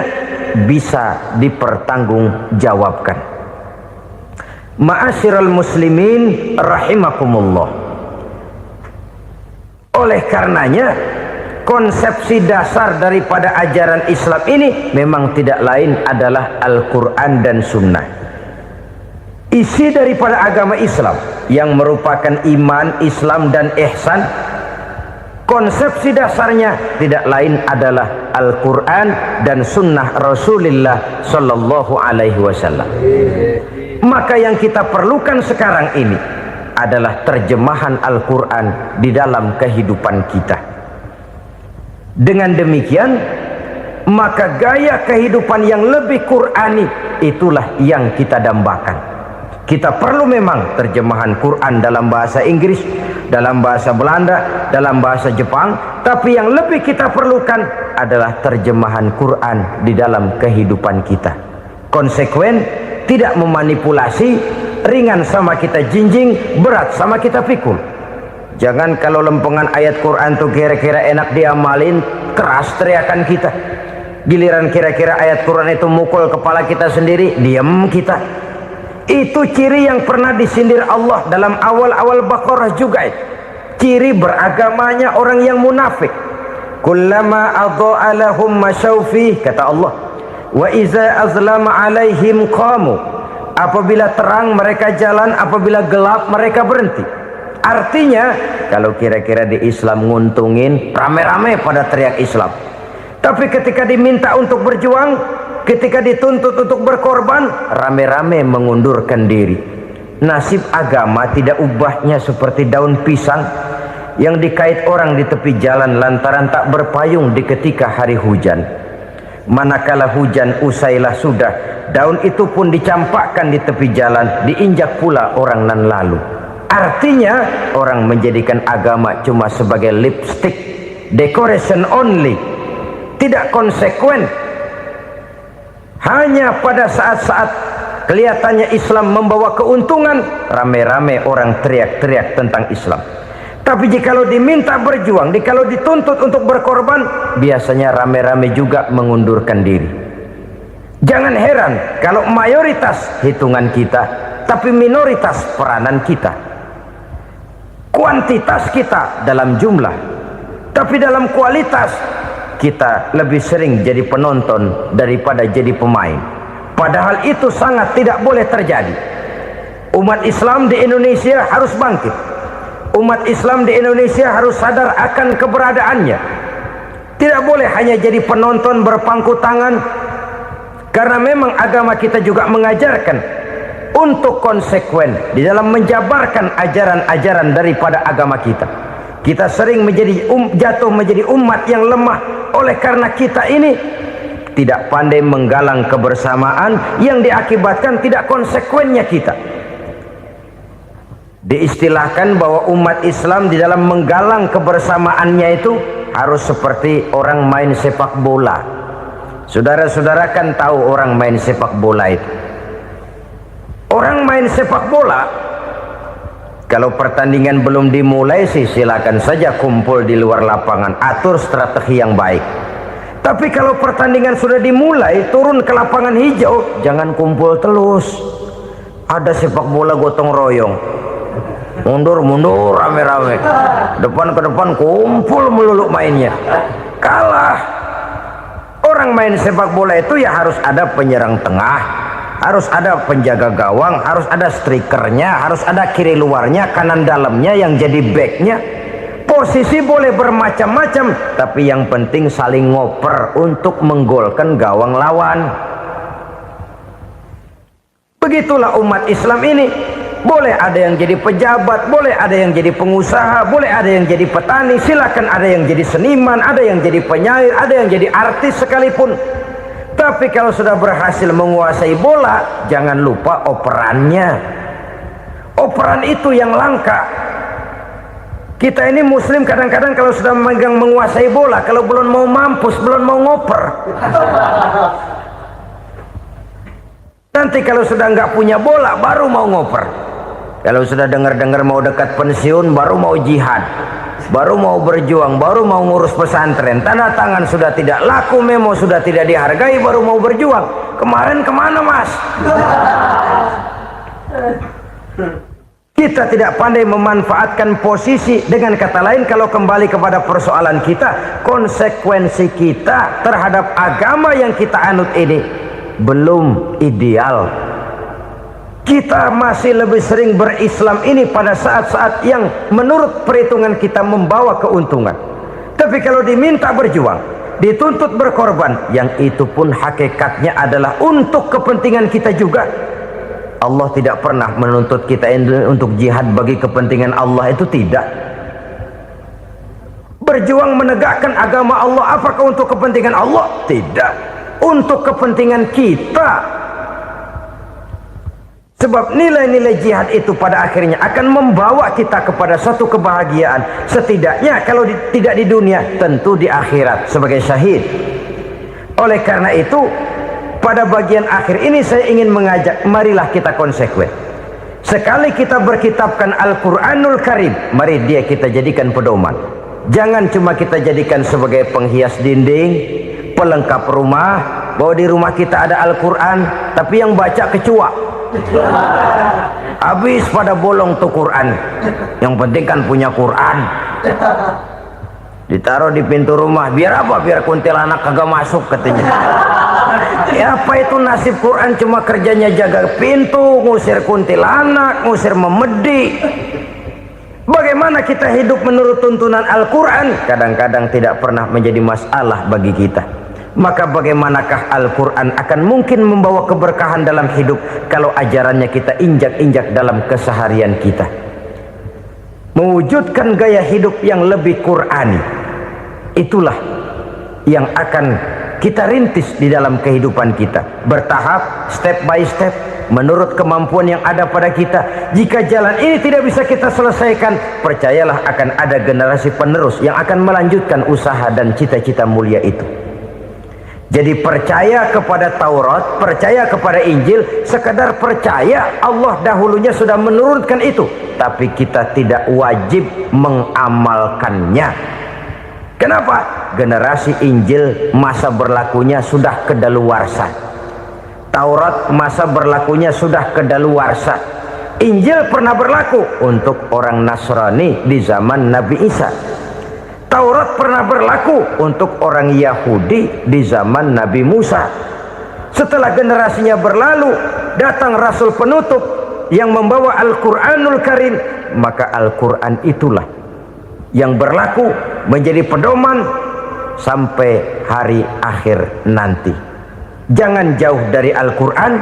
bisa dipertanggungjawabkan. Ma'asyiral muslimin rahimakumullah. Oleh karenanya, konsepsi dasar daripada ajaran Islam ini memang tidak lain adalah Al-Quran dan Sunnah. Isi daripada agama Islam yang merupakan iman, Islam dan ihsan, konsepsi dasarnya tidak lain adalah Al-Quran dan Sunnah Rasulullah Sallallahu Alaihi Wasallam. Maka yang kita perlukan sekarang ini adalah terjemahan Al-Quran di dalam kehidupan kita. Dengan demikian, maka gaya kehidupan yang lebih Qurani itulah yang kita dambakan. Kita perlu memang terjemahan Quran dalam bahasa Inggris, dalam bahasa Belanda, dalam bahasa Jepang, tapi yang lebih kita perlukan adalah terjemahan Quran di dalam kehidupan kita. Konsekuen, tidak memanipulasi, ringan sama kita jinjing, berat sama kita pikul. Jangan kalau lempengan ayat Quran tuh kira-kira enak diamalin, keras teriakan kita. Giliran kira-kira ayat Quran itu mukul kepala kita sendiri, diam kita. Itu ciri yang pernah disindir Allah dalam awal-awal Baqarah juga. Ciri beragamanya orang yang munafik. Kullama adha'a lahum masyawfih, kata Allah. Wa iza azlama alaihim qamu. Apabila terang mereka jalan, apabila gelap mereka berhenti. Artinya kalau kira-kira di Islam nguntungin, rame-rame pada teriak Islam. Tapi ketika diminta untuk berjuang, ketika dituntut untuk berkorban, rame-rame mengundurkan diri. Nasib agama tidak ubahnya seperti daun pisang yang dikait orang di tepi jalan lantaran tak berpayung di ketika hari hujan. Manakala hujan usailah sudah, daun itu pun dicampakkan di tepi jalan, diinjak pula orang nan lalu. Artinya orang menjadikan agama cuma sebagai lipstick, decoration only, tidak konsekuen. Hanya pada saat-saat kelihatannya Islam membawa keuntungan, rame-rame orang teriak-teriak tentang Islam. Tapi jikalau diminta berjuang, jikalau dituntut untuk berkorban, biasanya rame-rame juga mengundurkan diri. Jangan heran kalau mayoritas hitungan kita, tapi minoritas peranan kita. Kuantitas kita dalam jumlah, tapi dalam kualitas kita lebih sering jadi penonton daripada jadi pemain. Padahal itu sangat tidak boleh terjadi. Umat Islam di Indonesia harus bangkit. Umat Islam di Indonesia harus sadar akan keberadaannya. Tidak boleh hanya jadi penonton berpangku tangan, karena memang agama kita juga mengajarkan untuk konsekuen di dalam menjabarkan ajaran-ajaran daripada agama kita. Kita sering jatuh menjadi umat yang lemah oleh karena kita ini tidak pandai menggalang kebersamaan yang diakibatkan tidak konsekuennya kita. Diistilahkan bahwa umat Islam di dalam menggalang kebersamaannya itu harus seperti orang main sepak bola. Saudara-saudara kan tahu orang main sepak bola itu. Orang main sepak bola, kalau pertandingan belum dimulai sih silakan saja kumpul di luar lapangan, atur strategi yang baik. Tapi kalau pertandingan sudah dimulai, turun ke lapangan hijau, jangan kumpul terus. Ada sepak bola gotong royong, mundur-mundur rame-rame, depan ke depan kumpul melulu mainnya. Kalah. Orang main sepak bola itu ya harus ada penyerang tengah, harus ada penjaga gawang, harus ada strikernya, harus ada kiri luarnya, kanan dalamnya yang jadi backnya. Posisi boleh bermacam-macam, tapi yang penting saling ngoper untuk menggolkan gawang lawan. Begitulah umat Islam ini. Boleh ada yang jadi pejabat, boleh ada yang jadi pengusaha, boleh ada yang jadi petani, silakan ada yang jadi seniman, ada yang jadi penyair, ada yang jadi artis sekalipun. Tapi kalau sudah berhasil menguasai bola, jangan lupa operannya. Operan itu yang langka. Kita ini muslim kadang-kadang kalau sudah memegang menguasai bola, kalau belum mau mampus, belum mau ngoper. Nanti kalau sudah nggak punya bola, baru mau ngoper. Kalau sudah dengar-dengar mau dekat pensiun, baru mau jihad, baru mau berjuang, baru mau ngurus pesantren. Tanda tangan sudah tidak laku, memo sudah tidak dihargai, baru mau berjuang. Kemarin kemana mas? Kita tidak pandai memanfaatkan posisi. Dengan kata lain, kalau kembali kepada persoalan kita, konsekuensi kita terhadap agama yang kita anut ini belum ideal. Kita masih lebih sering berislam ini pada saat-saat yang menurut perhitungan kita membawa keuntungan. Tapi kalau diminta berjuang, dituntut berkorban, yang itu pun hakikatnya adalah untuk kepentingan kita juga. Allah tidak pernah menuntut kita untuk jihad bagi kepentingan Allah, itu tidak. Berjuang menegakkan agama Allah, apakah untuk kepentingan Allah? Tidak. Untuk kepentingan kita. Sebab nilai-nilai jihad itu pada akhirnya akan membawa kita kepada suatu kebahagiaan. Setidaknya kalau tidak di dunia, tentu di akhirat sebagai syahid. Oleh karena itu, pada bagian akhir ini saya ingin mengajak, marilah kita konsekuen. Sekali kita berkitabkan Al-Quranul Karim, mari dia kita jadikan pedoman. Jangan cuma kita jadikan sebagai penghias dinding, pelengkap rumah, bahwa di rumah kita ada Al-Quran, tapi yang baca kecoa. Habis pada bolong tuh Quran. Yang penting kan punya Quran. Ditaruh di pintu rumah. Biar apa? Biar kuntilanak kagak masuk katanya. Ya apa itu nasib Quran, cuma kerjanya jaga pintu, ngusir kuntilanak, ngusir memedi. Bagaimana kita hidup menurut tuntunan Al-Quran? Kadang-kadang tidak pernah menjadi masalah bagi kita. Maka bagaimanakah Al-Quran akan mungkin membawa keberkahan dalam hidup kalau ajarannya kita injak-injak dalam keseharian kita? Mewujudkan gaya hidup yang lebih Qurani, itulah yang akan kita rintis di dalam kehidupan kita, bertahap, step by step, menurut kemampuan yang ada pada kita. Jika jalan ini tidak bisa kita selesaikan, percayalah akan ada generasi penerus yang akan melanjutkan usaha dan cita-cita mulia itu. Jadi percaya kepada Taurat, percaya kepada Injil, sekadar percaya Allah dahulunya sudah menurunkan itu, tapi kita tidak wajib mengamalkannya. Kenapa? Generasi Injil masa berlakunya sudah kedaluarsa. Taurat masa berlakunya sudah kedaluarsa. Injil pernah berlaku untuk orang Nasrani di zaman Nabi Isa. Taurat pernah berlaku untuk orang Yahudi di zaman Nabi Musa. Setelah generasinya berlalu, datang Rasul penutup yang membawa Al-Quranul Karim, maka Al-Quran itulah yang berlaku menjadi pedoman sampai hari akhir nanti. Jangan jauh dari Al-Quran,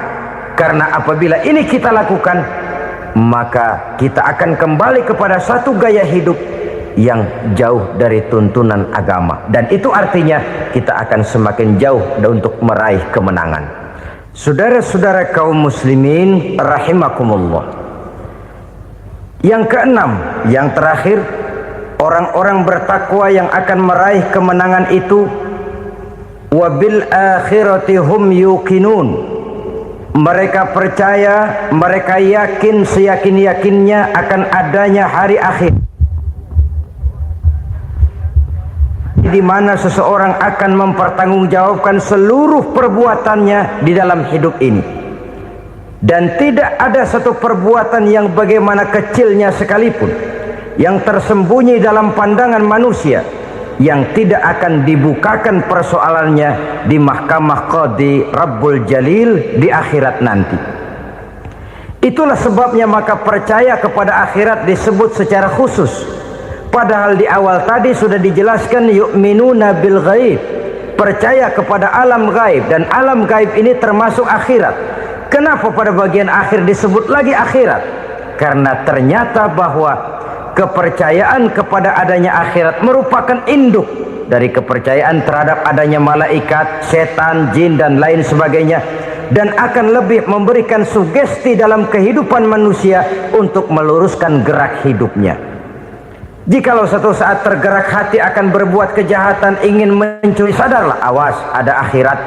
karena apabila ini kita lakukan, maka kita akan kembali kepada satu gaya hidup yang jauh dari tuntunan agama, dan itu artinya kita akan semakin jauh untuk meraih kemenangan. Saudara-saudara kaum muslimin rahimakumullah. Yang keenam, yang terakhir, orang-orang bertakwa yang akan meraih kemenangan itu wabil akhirati hum yuqinun. Mereka percaya, mereka yakin seyakin-yakinnya akan adanya hari akhir, di mana seseorang akan mempertanggungjawabkan seluruh perbuatannya di dalam hidup ini, dan tidak ada satu perbuatan yang bagaimana kecilnya sekalipun yang tersembunyi dalam pandangan manusia yang tidak akan dibukakan persoalannya di mahkamah Qadi Rabbul Jalil di akhirat nanti. Itulah sebabnya maka percaya kepada akhirat disebut secara khusus. Padahal di awal tadi sudah dijelaskan yu'minuna bil ghaib, percaya kepada alam gaib, dan alam gaib ini termasuk akhirat. Kenapa pada bagian akhir disebut lagi akhirat? Karena ternyata bahwa kepercayaan kepada adanya akhirat merupakan induk dari kepercayaan terhadap adanya malaikat, setan, jin dan lain sebagainya, dan akan lebih memberikan sugesti dalam kehidupan manusia untuk meluruskan gerak hidupnya. Jikalau satu saat tergerak hati akan berbuat kejahatan, ingin mencuri, sadarlah, awas ada akhirat.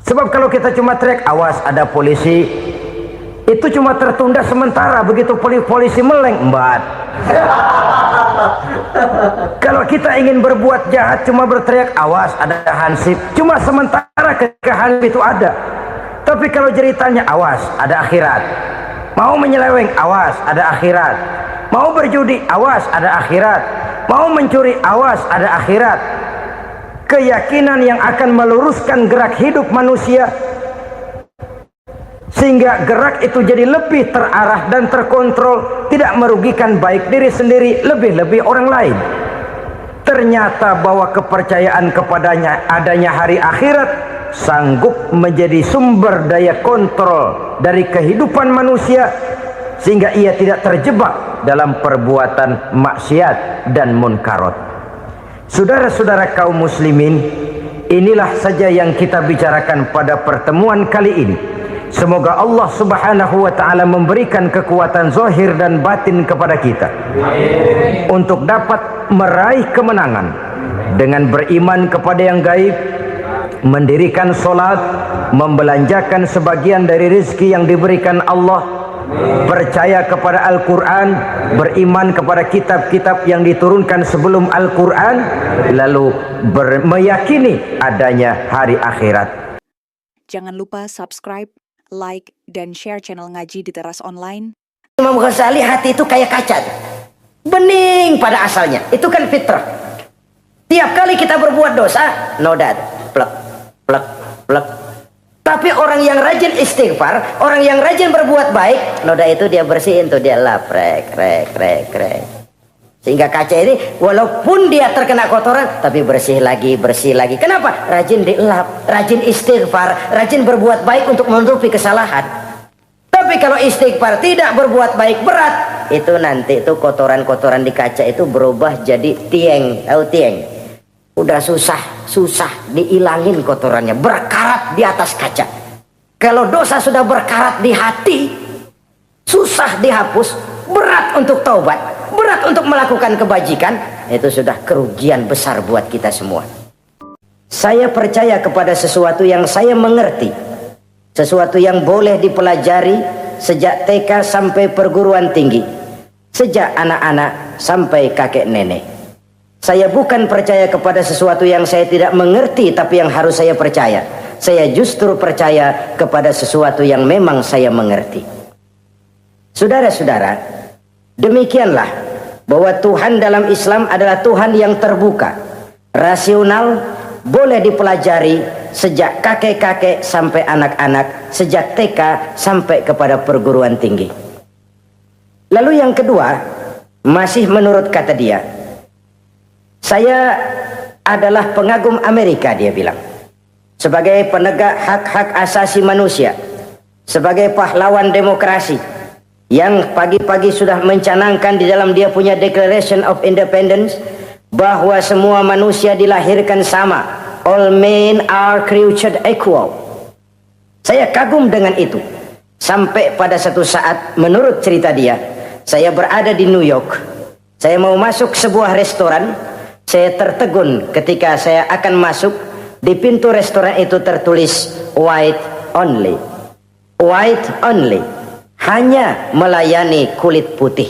Sebab kalau kita cuma teriak awas ada polisi, itu cuma tertunda sementara, begitu polisi meleng embat. Kalau kita ingin berbuat jahat cuma berteriak awas ada hansip, cuma sementara ketika hansip itu ada. Tapi kalau ceritanya awas ada akhirat, mau menyeleweng awas ada akhirat, mau berjudi awas ada akhirat, mau mencuri awas ada akhirat. Keyakinan yang akan meluruskan gerak hidup manusia sehingga gerak itu jadi lebih terarah dan terkontrol, tidak merugikan baik diri sendiri, lebih-lebih orang lain. Ternyata bahwa kepercayaan kepadanya adanya hari akhirat sanggup menjadi sumber daya kontrol dari kehidupan manusia, sehingga ia tidak terjebak dalam perbuatan maksiat dan munkarat. Saudara-saudara kaum muslimin, inilah saja yang kita bicarakan pada pertemuan kali ini. Semoga Allah subhanahu wa ta'ala memberikan kekuatan zahir dan batin kepada kita untuk dapat meraih kemenangan dengan beriman kepada yang gaib, mendirikan solat, membelanjakan sebagian dari rezeki yang diberikan Allah, percaya kepada Al-Quran, beriman kepada kitab-kitab yang diturunkan sebelum Al-Quran, lalu meyakini adanya hari akhirat. Jangan lupa subscribe, like, dan share channel Ngaji di Teras Online. Imam Ghazali, hati itu kayak kaca, bening pada asalnya, itu kan fitrah. Tiap kali kita berbuat dosa, noda, plek, plek, plek. Tapi orang yang rajin istighfar, orang yang rajin berbuat baik, noda itu dia bersihin tuh, dia lap, rek. Sehingga kaca ini walaupun dia terkena kotoran, tapi bersih lagi. Kenapa? Rajin dilap, rajin istighfar, rajin berbuat baik untuk menutupi kesalahan. Tapi kalau istighfar tidak berbuat baik, berat, itu nanti itu kotoran-kotoran di kaca itu berubah jadi tieng. Tahu tieng? Udah susah diilangin kotorannya, berkarat di atas kaca. Kalau dosa sudah berkarat di hati, susah dihapus, berat untuk taubat, berat untuk melakukan kebajikan, itu sudah kerugian besar buat kita semua. Saya percaya kepada sesuatu yang saya mengerti, sesuatu yang boleh dipelajari sejak TK sampai perguruan tinggi, sejak anak-anak sampai kakek nenek. Saya bukan percaya kepada sesuatu yang saya tidak mengerti tapi yang harus saya percaya. Saya justru percaya kepada sesuatu yang memang saya mengerti. Saudara-saudara, demikianlah bahwa Tuhan dalam Islam adalah Tuhan yang terbuka, rasional, boleh dipelajari sejak kakek-kakek sampai anak-anak, sejak TK sampai kepada perguruan tinggi. Lalu yang kedua, masih menurut kata dia, saya adalah pengagum Amerika, dia bilang, sebagai penegak hak-hak asasi manusia, sebagai pahlawan demokrasi yang pagi-pagi sudah mencanangkan di dalam dia punya Declaration of Independence bahwa semua manusia dilahirkan sama, all men are created equal. Saya kagum dengan itu, sampai pada satu saat menurut cerita dia, saya berada di New York, saya mau masuk sebuah restoran, saya tertegun ketika saya akan masuk. Di pintu restoran itu tertulis white only, white only, hanya melayani kulit putih.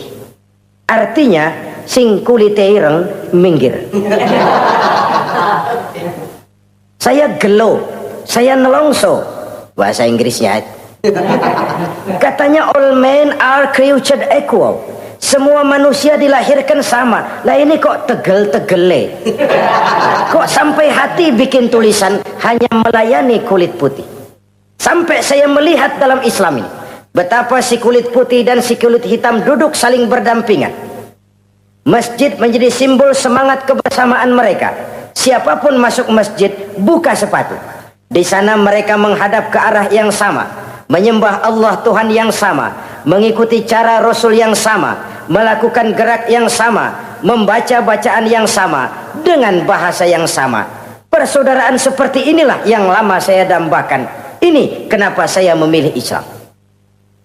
Artinya sing kulit ireng minggir. Saya gelo, saya nelongso, bahasa Inggrisnya. Katanya all men are created equal, semua manusia dilahirkan sama. Lah ini kok tegel-tegele, kok sampai hati bikin tulisan hanya melayani kulit putih. Sampai saya melihat dalam Islam ini betapa si kulit putih dan si kulit hitam duduk saling berdampingan. Masjid menjadi simbol semangat kebersamaan mereka. Siapapun masuk masjid buka sepatu, di sana mereka menghadap ke arah yang sama, menyembah Allah Tuhan yang sama, mengikuti cara Rasul yang sama, melakukan gerak yang sama, membaca bacaan yang sama, dengan bahasa yang sama. Persaudaraan seperti inilah yang lama saya dambakan. Ini kenapa saya memilih Islam.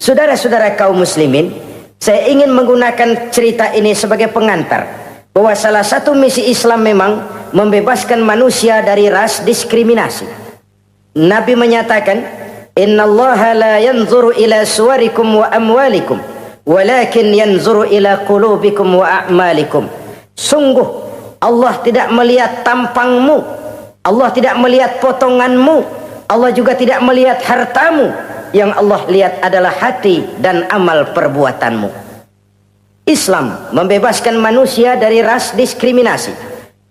Saudara-saudara kaum muslimin, saya ingin menggunakan cerita ini sebagai pengantar bahwa salah satu misi Islam memang membebaskan manusia dari ras diskriminasi. Nabi menyatakan, innallaha la yanzuru ila suwarikum wa amwalikum, walakin yanzuru ila qulubikum wa a'malikum. Sungguh Allah tidak melihat tampangmu, Allah tidak melihat potonganmu, Allah juga tidak melihat hartamu. Yang Allah lihat adalah hati dan amal perbuatanmu. Islam membebaskan manusia dari ras diskriminasi.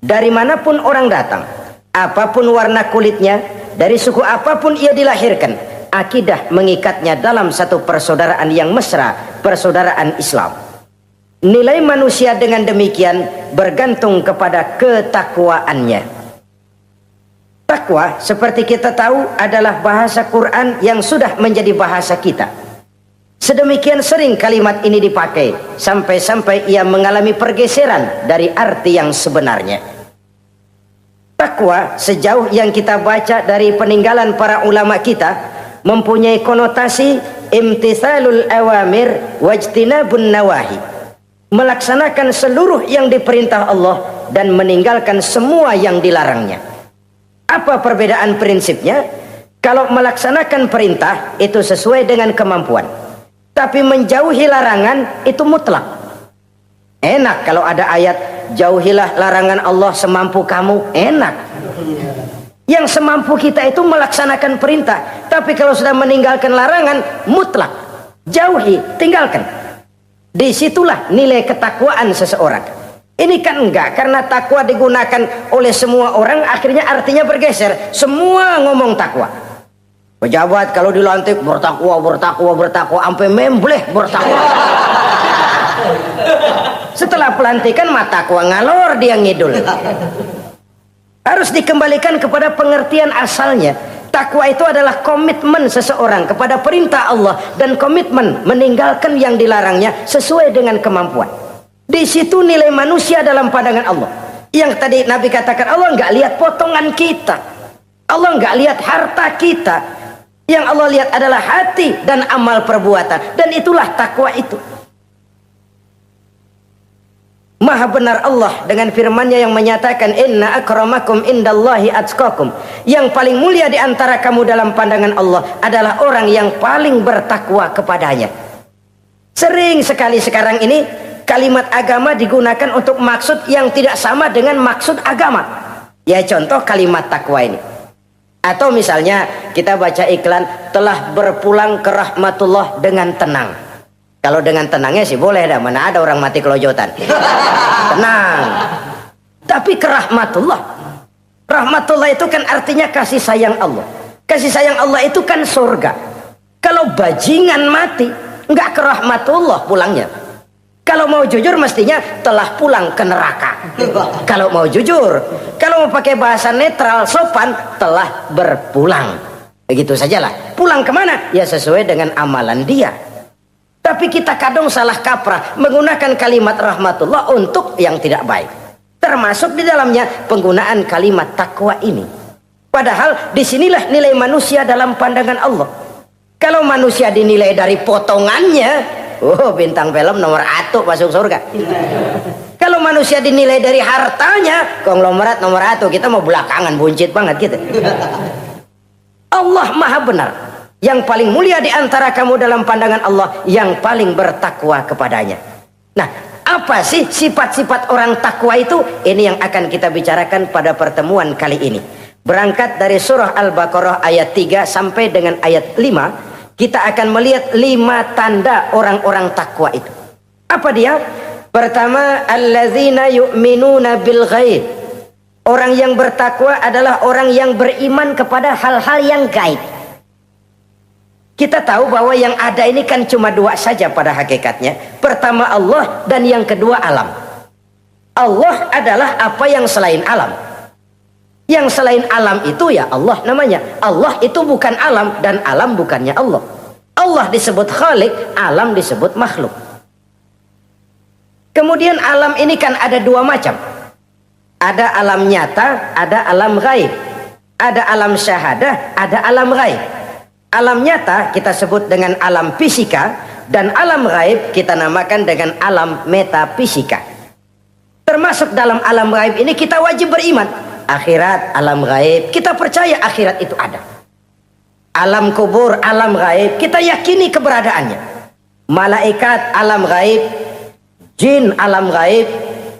Dari manapun orang datang, apapun warna kulitnya, dari suku apapun ia dilahirkan, akidah mengikatnya dalam satu persaudaraan yang mesra, persaudaraan Islam. Nilai manusia dengan demikian bergantung kepada ketakwaannya. Takwa, seperti kita tahu, adalah bahasa Quran yang sudah menjadi bahasa kita. Sedemikian sering kalimat ini dipakai, sampai-sampai ia mengalami pergeseran dari arti yang sebenarnya. Takwa, sejauh yang kita baca dari peninggalan para ulama kita, mempunyai konotasi imtithalul awamir wajtinabun nawahi, melaksanakan seluruh yang diperintah Allah dan meninggalkan semua yang dilarangnya. Apa perbedaan prinsipnya? Kalau melaksanakan perintah itu sesuai dengan kemampuan, tapi menjauhi larangan itu mutlak. Enak kalau ada ayat jauhilah larangan Allah semampu kamu, enak. Yang semampu kita itu melaksanakan perintah, tapi kalau sudah meninggalkan larangan mutlak, jauhi, tinggalkan. Disitulah nilai ketakwaan seseorang. Ini kan enggak, karena takwa digunakan oleh semua orang, akhirnya artinya bergeser. Semua ngomong takwa. Pejabat kalau dilantik bertakwa, bertakwa, bertakwa, sampai membleh bertakwa. Setelah pelantikan mata takwa ngalor dia ngidul. Harus dikembalikan kepada pengertian asalnya. Takwa itu adalah komitmen seseorang kepada perintah Allah dan komitmen meninggalkan yang dilarangnya sesuai dengan kemampuan. Di situ nilai manusia dalam pandangan Allah. Yang tadi Nabi katakan, Allah nggak lihat potongan kita, Allah nggak lihat harta kita. Yang Allah lihat adalah hati dan amal perbuatan, dan itulah takwa itu. Maha benar Allah dengan firman-Nya yang menyatakan, inna akramakum indallahi atqakum. Yang paling mulia di antara kamu dalam pandangan Allah adalah orang yang paling bertakwa kepadanya. Sering sekali sekarang ini kalimat agama digunakan untuk maksud yang tidak sama dengan maksud agama. Ya contoh kalimat takwa ini. Atau misalnya kita baca iklan, telah berpulang ke rahmatullah dengan tenang. Kalau dengan tenangnya sih boleh dah, mana ada orang mati kelojotan. Tenang. Tapi ke rahmatullah. Rahmatullah itu kan artinya kasih sayang Allah. Kasih sayang Allah itu kan surga. Kalau bajingan mati, nggak ke rahmatullah pulangnya. Kalau mau jujur mestinya telah pulang ke neraka. Kalau mau jujur, kalau mau pakai bahasa netral sopan, telah berpulang. Begitu sajalah. Pulang kemana? Ya sesuai dengan amalan dia. Tapi kita kadang salah kaprah menggunakan kalimat rahmatullah untuk yang tidak baik. Termasuk di dalamnya penggunaan kalimat takwa ini. Padahal disinilah nilai manusia dalam pandangan Allah. Kalau manusia dinilai dari potongannya, bintang film nomor 1 masuk surga. Kalau manusia dinilai dari hartanya, konglomerat nomor 1, kita mau belakangan, buncit banget gitu. Allah maha benar. Yang paling mulia di antara kamu dalam pandangan Allah, yang paling bertakwa kepadanya. Nah, apa sih sifat-sifat orang takwa itu? Ini yang akan kita bicarakan pada pertemuan kali ini. Berangkat dari surah Al-Baqarah ayat 3 sampai dengan ayat 5, kita akan melihat 5 tanda orang-orang takwa itu. Apa dia? Pertama, alladzina yu'minuna bil ghaib. Orang yang bertakwa adalah orang yang beriman kepada hal-hal yang gaib. Kita tahu bahwa yang ada ini kan cuma 2 saja pada hakikatnya. Pertama Allah, dan yang kedua alam. Allah adalah apa yang selain alam. Yang selain alam itu ya Allah namanya. Allah itu bukan alam, dan alam bukannya Allah. Allah disebut Khalik, alam disebut makhluk. Kemudian alam ini kan ada 2 macam. Ada alam nyata, ada alam gaib. Ada alam syahadah, ada alam gaib. Alam nyata kita sebut dengan alam fisika, dan alam gaib kita namakan dengan alam metafisika. Termasuk dalam alam gaib ini kita wajib beriman. Akhirat, alam gaib, kita percaya akhirat itu ada. Alam kubur, alam gaib, kita yakini keberadaannya. Malaikat, alam gaib. Jin, alam gaib.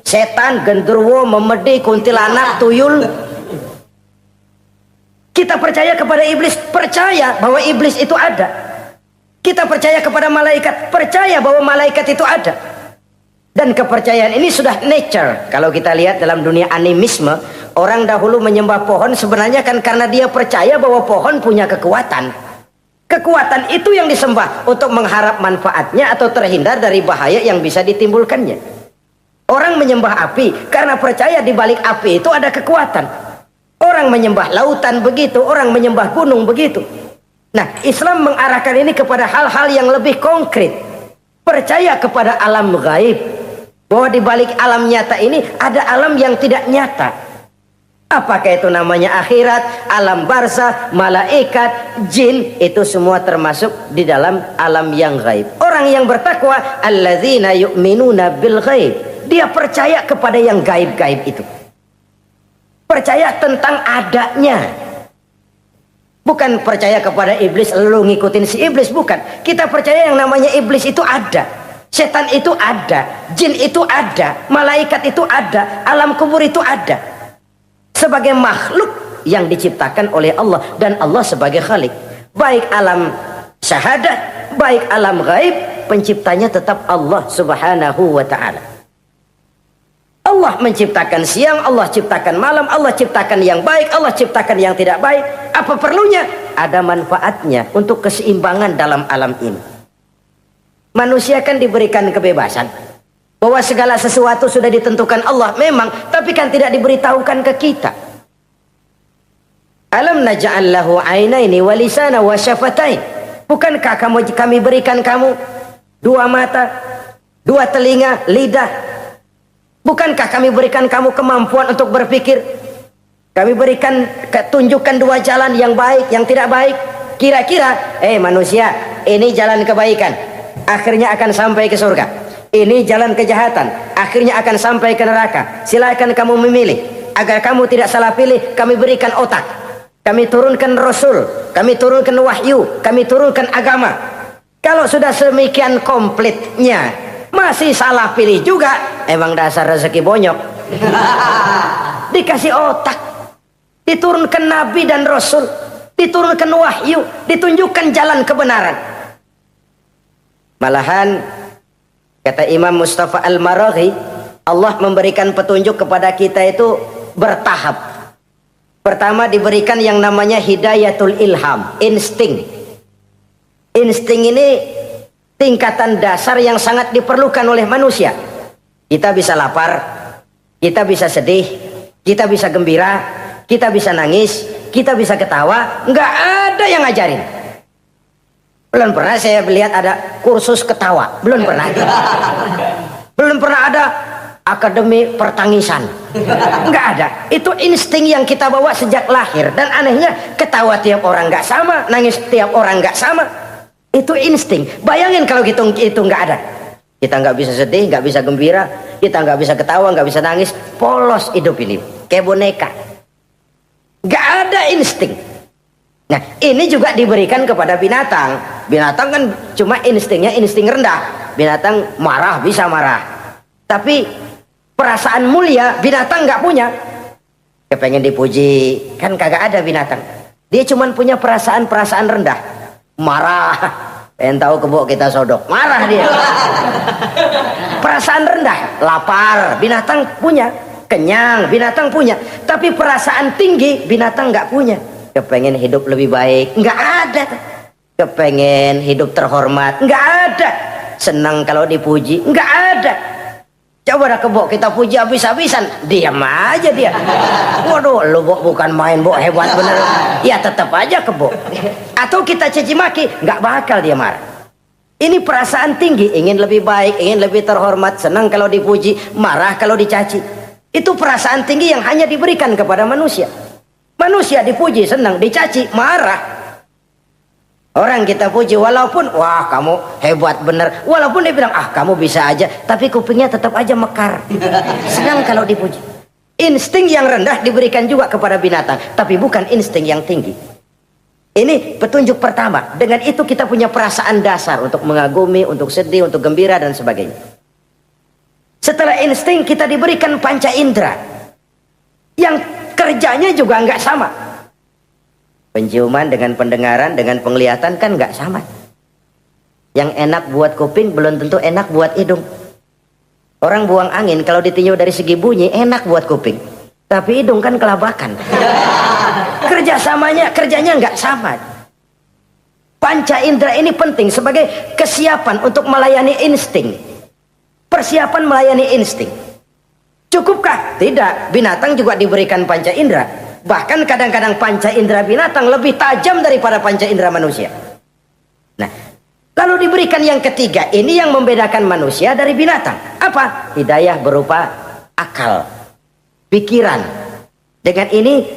Setan, genderuwo, memedi, kuntilanak, tuyul. Kita percaya kepada iblis, percaya bahwa iblis itu ada. Kita percaya kepada malaikat, percaya bahwa malaikat itu ada. Dan kepercayaan ini sudah nature. Kalau kita lihat dalam dunia animisme, orang dahulu menyembah pohon sebenarnya kan karena dia percaya bahwa pohon punya kekuatan. Kekuatan itu yang disembah untuk mengharap manfaatnya atau terhindar dari bahaya yang bisa ditimbulkannya. Orang menyembah api karena percaya di balik api itu ada kekuatan. Orang menyembah lautan begitu, orang menyembah gunung begitu. Nah, Islam mengarahkan ini kepada hal-hal yang lebih konkret. Percaya kepada alam gaib. Bahwa di balik alam nyata ini ada alam yang tidak nyata. Apakah itu namanya akhirat, alam barzah, malaikat, jin, itu semua termasuk di dalam alam yang gaib. Orang yang bertakwa, alladzina yu'minuna bil ghaib. Dia percaya kepada yang gaib-gaib itu. Percaya tentang adanya. Bukan percaya kepada iblis lalu ngikutin si iblis, bukan. Kita percaya yang namanya iblis itu ada. Setan itu ada, jin itu ada, malaikat itu ada, alam kubur itu ada. Sebagai makhluk yang diciptakan oleh Allah, dan Allah sebagai Khalik. Baik alam syahadah, baik alam gaib, penciptanya tetap Allah Subhanahu wa ta'ala. Allah menciptakan siang, Allah ciptakan malam, Allah ciptakan yang baik, Allah ciptakan yang tidak baik. Apa perlunya? Ada manfaatnya untuk keseimbangan dalam alam ini. Manusia kan diberikan kebebasan. Bahwa segala sesuatu sudah ditentukan Allah memang, tapi kan tidak diberitahukan ke kita. Alam naj'al lahu 'ainaini wa lisana wa syafatain. Bukankah kami berikan kamu 2 mata, 2 telinga, lidah? Bukankah kami berikan kamu kemampuan untuk berpikir? Kami berikan, tunjukkan 2 jalan, yang baik, yang tidak baik. Kira-kira, manusia, ini jalan kebaikan, akhirnya akan sampai ke surga. Ini jalan kejahatan, akhirnya akan sampai ke neraka. Silakan kamu memilih. Agar kamu tidak salah pilih, kami berikan otak. Kami turunkan Rasul, kami turunkan wahyu, kami turunkan agama. Kalau sudah semikian komplitnya, masih salah pilih juga, emang dasar rezeki bonyok. Dikasih otak, diturunkan nabi dan rasul, diturunkan wahyu, ditunjukkan jalan kebenaran. Malahan kata Imam Mustafa Al-Maraghi, Allah memberikan petunjuk kepada kita itu bertahap. Pertama diberikan yang namanya hidayatul ilham, insting. Insting ini tingkatan dasar yang sangat diperlukan oleh manusia. Kita bisa lapar, kita bisa sedih, kita bisa gembira, kita bisa nangis, kita bisa ketawa. Nggak ada yang ngajarin. Belum pernah saya melihat ada kursus ketawa, belum pernah. Belum pernah ada akademi pertangisan, nggak ada. Itu insting yang kita bawa sejak lahir. Dan anehnya ketawa tiap orang nggak sama, nangis tiap orang nggak sama. Itu insting. Bayangin kalau itu nggak ada. Kita nggak bisa sedih, nggak bisa gembira, kita nggak bisa ketawa, nggak bisa nangis. Polos hidup ini, kayak boneka. Nggak ada insting. Nah, ini juga diberikan kepada binatang. Binatang kan cuma instingnya insting rendah. Binatang marah bisa marah. Tapi perasaan mulia binatang nggak punya. Kepengen dipuji, kan kagak ada binatang. Dia cuma punya perasaan-perasaan rendah. Marah, pengen tahu kebo kita sodok, marah dia. Perasaan rendah, lapar, binatang punya. Kenyang, binatang punya. Tapi perasaan tinggi, binatang nggak punya. Kepengen hidup lebih baik, nggak ada. Kepengen hidup terhormat, nggak ada. Senang kalau dipuji, nggak ada. Coba dah kebo kita puji habis-habisan, diam aja dia. Waduh, lu Bok bukan main Bok, hebat bener. Ya tetap aja kebo. Atau kita caci maki, nggak bakal dia marah. Ini perasaan tinggi, ingin lebih baik, ingin lebih terhormat, senang kalau dipuji, marah kalau dicaci. Itu perasaan tinggi yang hanya diberikan kepada manusia. Manusia dipuji senang, dicaci marah. Orang kita puji walaupun wah kamu hebat bener, walaupun dia bilang ah kamu bisa aja, tapi kupingnya tetap aja mekar. Senang kalau dipuji. Insting yang rendah diberikan juga kepada binatang, tapi bukan insting yang tinggi. Ini petunjuk pertama. Dengan itu kita punya perasaan dasar untuk mengagumi, untuk sedih, untuk gembira dan sebagainya. Setelah insting kita diberikan panca indera yang kerjanya juga nggak sama. Penciuman dengan pendengaran dengan penglihatan kan nggak sama. Yang enak buat kuping belum tentu enak buat hidung. Orang buang angin kalau ditinjau dari segi bunyi enak buat kuping, tapi hidung kan kelabakan. Kerjanya nggak sama. Panca indera ini penting sebagai kesiapan untuk melayani insting. Persiapan melayani insting. Cukupkah? Tidak. Binatang juga diberikan panca indera. Bahkan kadang-kadang panca indera binatang lebih tajam daripada panca indera manusia. Nah, kalau diberikan yang ketiga, ini yang membedakan manusia dari binatang. Apa? Hidayah berupa akal, pikiran. Dengan ini,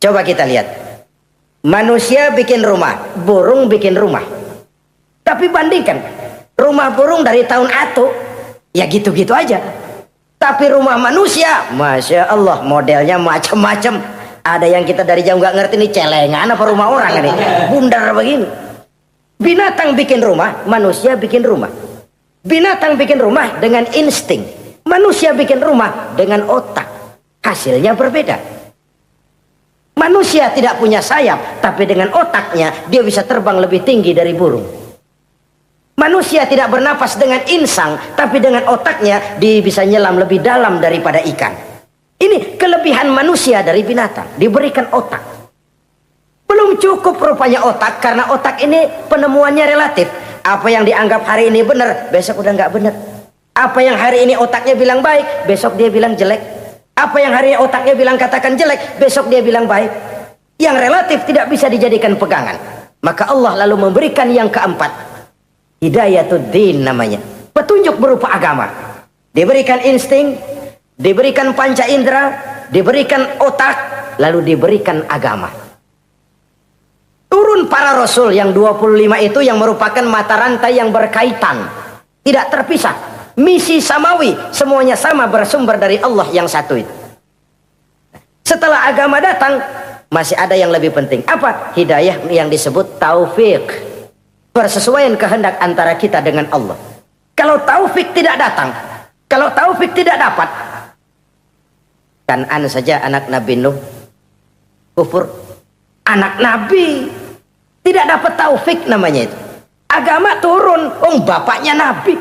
coba kita lihat. Manusia bikin rumah, burung bikin rumah. Tapi bandingkan, rumah burung dari tahun atu, ya gitu-gitu aja. Tapi rumah manusia, Masya Allah, modelnya macam-macam. Ada yang kita dari jauh nggak ngerti nih celengan apa rumah orang ini, bundar begini. Binatang bikin rumah, manusia bikin rumah. Binatang bikin rumah dengan insting, manusia bikin rumah dengan otak. Hasilnya berbeda. Manusia tidak punya sayap, tapi dengan otaknya dia bisa terbang lebih tinggi dari burung. Manusia tidak bernapas dengan insang, tapi dengan otaknya dia bisa nyelam lebih dalam daripada ikan. Ini kelebihan manusia dari binatang, diberikan otak. Belum cukup rupanya otak, karena otak ini penemuannya relatif. Apa yang dianggap hari ini benar, besok udah nggak benar. Apa yang hari ini otaknya bilang baik, besok dia bilang jelek. Apa yang hari ini otaknya bilang katakan jelek, besok dia bilang baik. Yang relatif tidak bisa dijadikan pegangan. Maka Allah lalu memberikan yang keempat, Hidayatuddin namanya, petunjuk berupa agama. Diberikan insting, diberikan panca indera, diberikan otak, lalu diberikan agama. Turun para rasul yang 25 itu yang merupakan mata rantai yang berkaitan, tidak terpisah. Misi samawi, semuanya sama bersumber dari Allah yang satu itu. Setelah agama datang, masih ada yang lebih penting. Apa? Hidayah yang disebut taufik. Persesuaian kehendak antara kita dengan Allah. Kalau taufik tidak datang, kalau taufik tidak dapat, Kan'an saja anak Nabi Nuh kufur. Anak Nabi tidak dapat taufik namanya itu. Agama turun, bapaknya Nabi.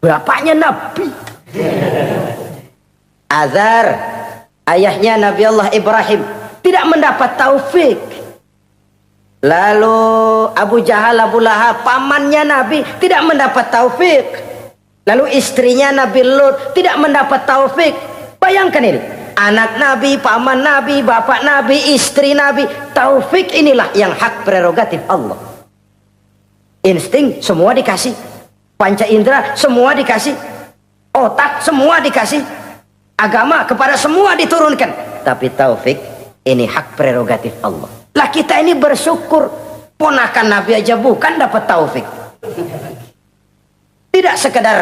Bapaknya Nabi. Azar, ayahnya Nabi Allah Ibrahim, tidak mendapat taufik. Lalu Abu Jahal, Abu Lahab, pamannya Nabi, tidak mendapat taufik. Lalu istrinya Nabi Lut tidak mendapat taufik. Bayangkan ini, anak Nabi, paman Nabi, bapak Nabi, istri Nabi. Taufik inilah yang hak prerogatif Allah. Insting semua dikasih, panca indera semua dikasih, otak semua dikasih, agama kepada semua diturunkan. Tapi taufik ini hak prerogatif Allah. Lah kita ini bersyukur, ponakan Nabi aja bukan dapat taufik. Tidak sekedar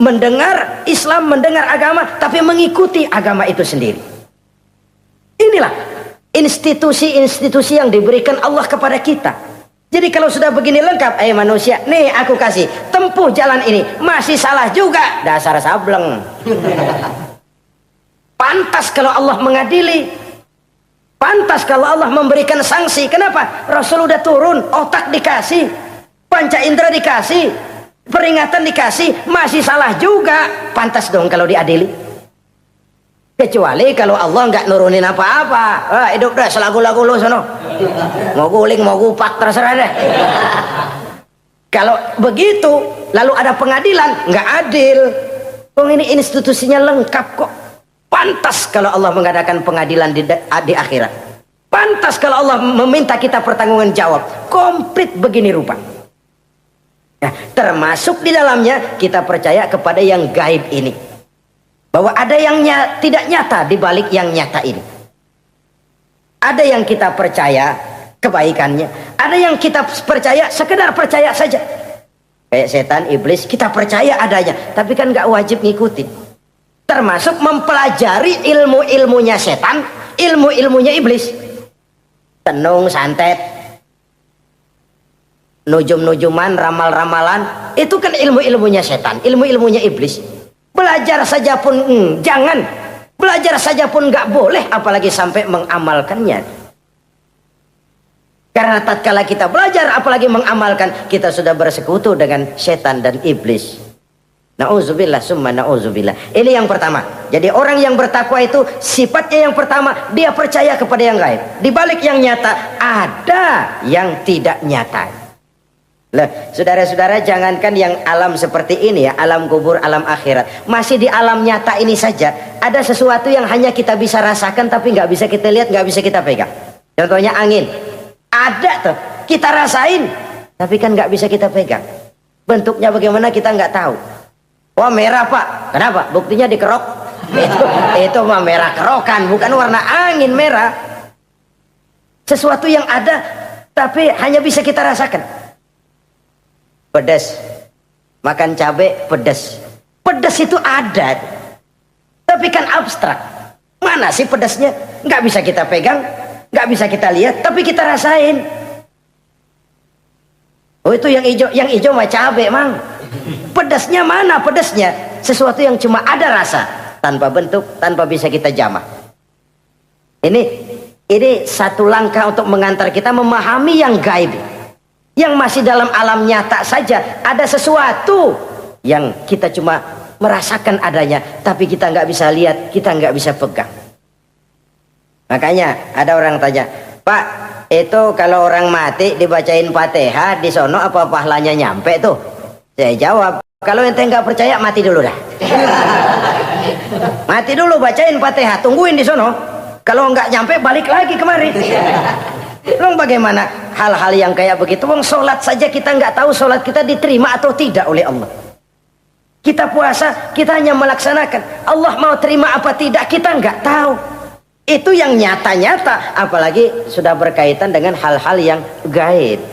mendengar Islam, mendengar agama, tapi mengikuti agama itu sendiri. Inilah institusi-institusi yang diberikan Allah kepada kita. Jadi kalau sudah begini lengkap, manusia, nih aku kasih, tempuh jalan ini, masih salah juga, dasar sableng. Pantas kalau Allah mengadili, pantas kalau Allah memberikan sanksi. Kenapa? Rasul udah turun, otak dikasih, panca indera dikasih, peringatan dikasih, masih salah juga, pantas dong kalau diadili. Kecuali kalau Allah nggak nurunin apa-apa, hidup dah selagu-lagu lu sono, mau guling mau gupak terserah deh. Kalau begitu lalu ada pengadilan, nggak adil. Ini institusinya lengkap kok. Pantas kalau Allah mengadakan pengadilan di akhirat. Pantas kalau Allah meminta kita pertanggungan jawab. Komplit begini rupa. Nah, termasuk di dalamnya kita percaya kepada yang gaib ini. Bahwa ada yang tidak nyata di balik yang nyata ini. Ada yang kita percaya kebaikannya, ada yang kita percaya sekedar percaya saja. Kayak setan, iblis, kita percaya adanya, tapi kan nggak wajib ngikutin. Termasuk mempelajari ilmu-ilmunya setan, ilmu-ilmunya iblis. Tenung, santet, nujum-nujuman, ramal-ramalan, itu kan ilmu-ilmunya setan, ilmu-ilmunya iblis. Belajar saja pun jangan, belajar saja pun nggak boleh, apalagi sampai mengamalkannya. Karena tatkala kita belajar apalagi mengamalkan, kita sudah bersekutu dengan setan dan iblis. Nauzubillah summa nauzubillah. Ini yang pertama. Jadi orang yang bertakwa itu sifatnya yang pertama, dia percaya kepada yang gaib. Di balik yang nyata ada yang tidak nyata. Lah, saudara-saudara, jangankan yang alam seperti ini ya, alam kubur, alam akhirat, masih di alam nyata ini saja ada sesuatu yang hanya kita bisa rasakan tapi nggak bisa kita lihat, nggak bisa kita pegang. Contohnya angin, ada tuh kita rasain tapi kan nggak bisa kita pegang. Bentuknya bagaimana kita nggak tahu. Wah, merah pak, kenapa? Buktinya dikerok. Itu mah merah kerokan, bukan warna angin merah. Sesuatu yang ada tapi hanya bisa kita rasakan. Pedas, makan cabai pedas. Pedas itu ada, tapi kan abstrak. Mana sih pedasnya? Nggak bisa kita pegang, nggak bisa kita lihat, tapi kita rasain. Oh, itu yang hijau mah cabai, mang. Pedasnya mana? Pedasnya sesuatu yang cuma ada rasa, tanpa bentuk, tanpa bisa kita jamah. Ini satu langkah untuk mengantar kita memahami yang gaib. Yang masih dalam alam nyata saja ada sesuatu yang kita cuma merasakan adanya, tapi kita nggak bisa lihat, kita nggak bisa pegang. Makanya ada orang tanya, Pak, itu kalau orang mati dibacain Fatihah di sono apa pahalanya nyampe tuh? Saya jawab, kalau ente nggak percaya mati dulu dah. Mati dulu, bacain Fatihah, tungguin di sono. Kalau nggak nyampe balik lagi kemari. Long bagaimana hal-hal yang kayak begitu? Wong sholat saja kita nggak tahu sholat kita diterima atau tidak oleh Allah. Kita puasa, kita hanya melaksanakan. Allah mau terima apa tidak kita nggak tahu. Itu yang nyata-nyata, apalagi sudah berkaitan dengan hal-hal yang gaib.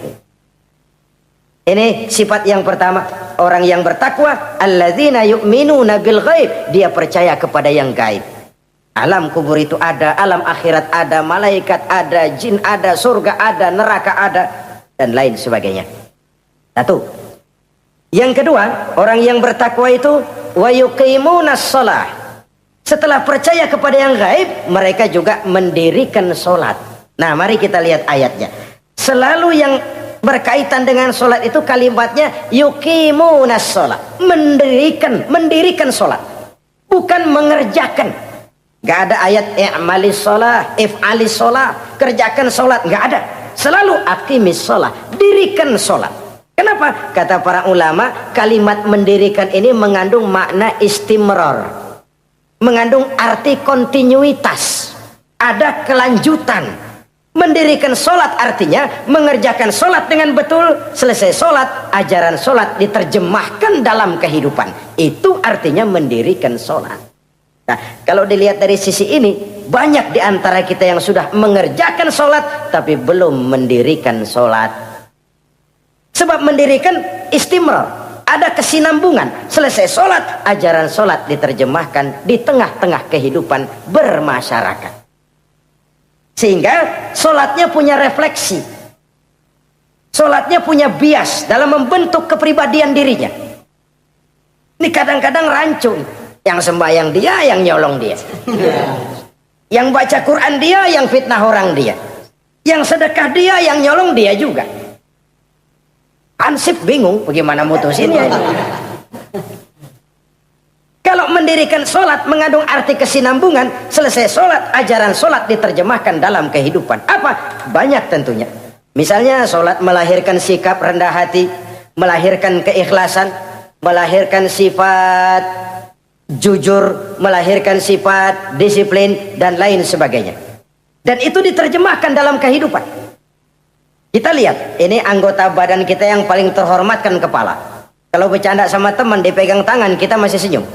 Ini sifat yang pertama, orang yang bertakwa, alladzina yu'minuna bil ghaib, dia percaya kepada yang gaib. Alam kubur itu ada, alam akhirat ada, malaikat ada, jin ada, surga ada, neraka ada, dan lain sebagainya. Satu. Yang kedua, orang yang bertakwa itu wa yuqimunas shalah. Setelah percaya kepada yang gaib, mereka juga mendirikan sholat. Nah, mari kita lihat ayatnya. Selalu yang berkaitan dengan solat itu kalimatnya yuqimunas solat, mendirikan solat, bukan mengerjakan. Gak ada ayat i'malis solat, if'alis solat, kerjakan solat, gak ada. Selalu aqimis solat, dirikan solat. Kenapa? Kata para ulama, kalimat mendirikan ini mengandung makna istimrar, mengandung arti kontinuitas, ada kelanjutan. Mendirikan solat artinya mengerjakan solat dengan betul, selesai solat, ajaran solat diterjemahkan dalam kehidupan. Itu artinya mendirikan solat. Nah, kalau dilihat dari sisi ini, banyak di antara kita yang sudah mengerjakan solat tapi belum mendirikan solat. Sebab mendirikan istimrar, ada kesinambungan. Selesai solat, ajaran solat diterjemahkan di tengah-tengah kehidupan bermasyarakat. Sehingga solatnya punya refleksi, solatnya punya bias dalam membentuk kepribadian dirinya. Ini kadang-kadang rancu, yang sembahyang dia, yang nyolong dia, yang baca Quran dia, yang fitnah orang dia, yang sedekah dia, yang nyolong dia juga. Ansip bingung bagaimana mutusinnya. Kalau mendirikan solat mengandung arti kesinambungan, selesai solat, ajaran solat diterjemahkan dalam kehidupan. Apa? Banyak tentunya. Misalnya solat melahirkan sikap rendah hati, melahirkan keikhlasan, melahirkan sifat jujur, melahirkan sifat disiplin, dan lain sebagainya. Dan itu diterjemahkan dalam kehidupan. Kita lihat, ini anggota badan kita yang paling terhormatkan, kepala. Kalau bercanda sama teman, dipegang tangan, kita masih senyum.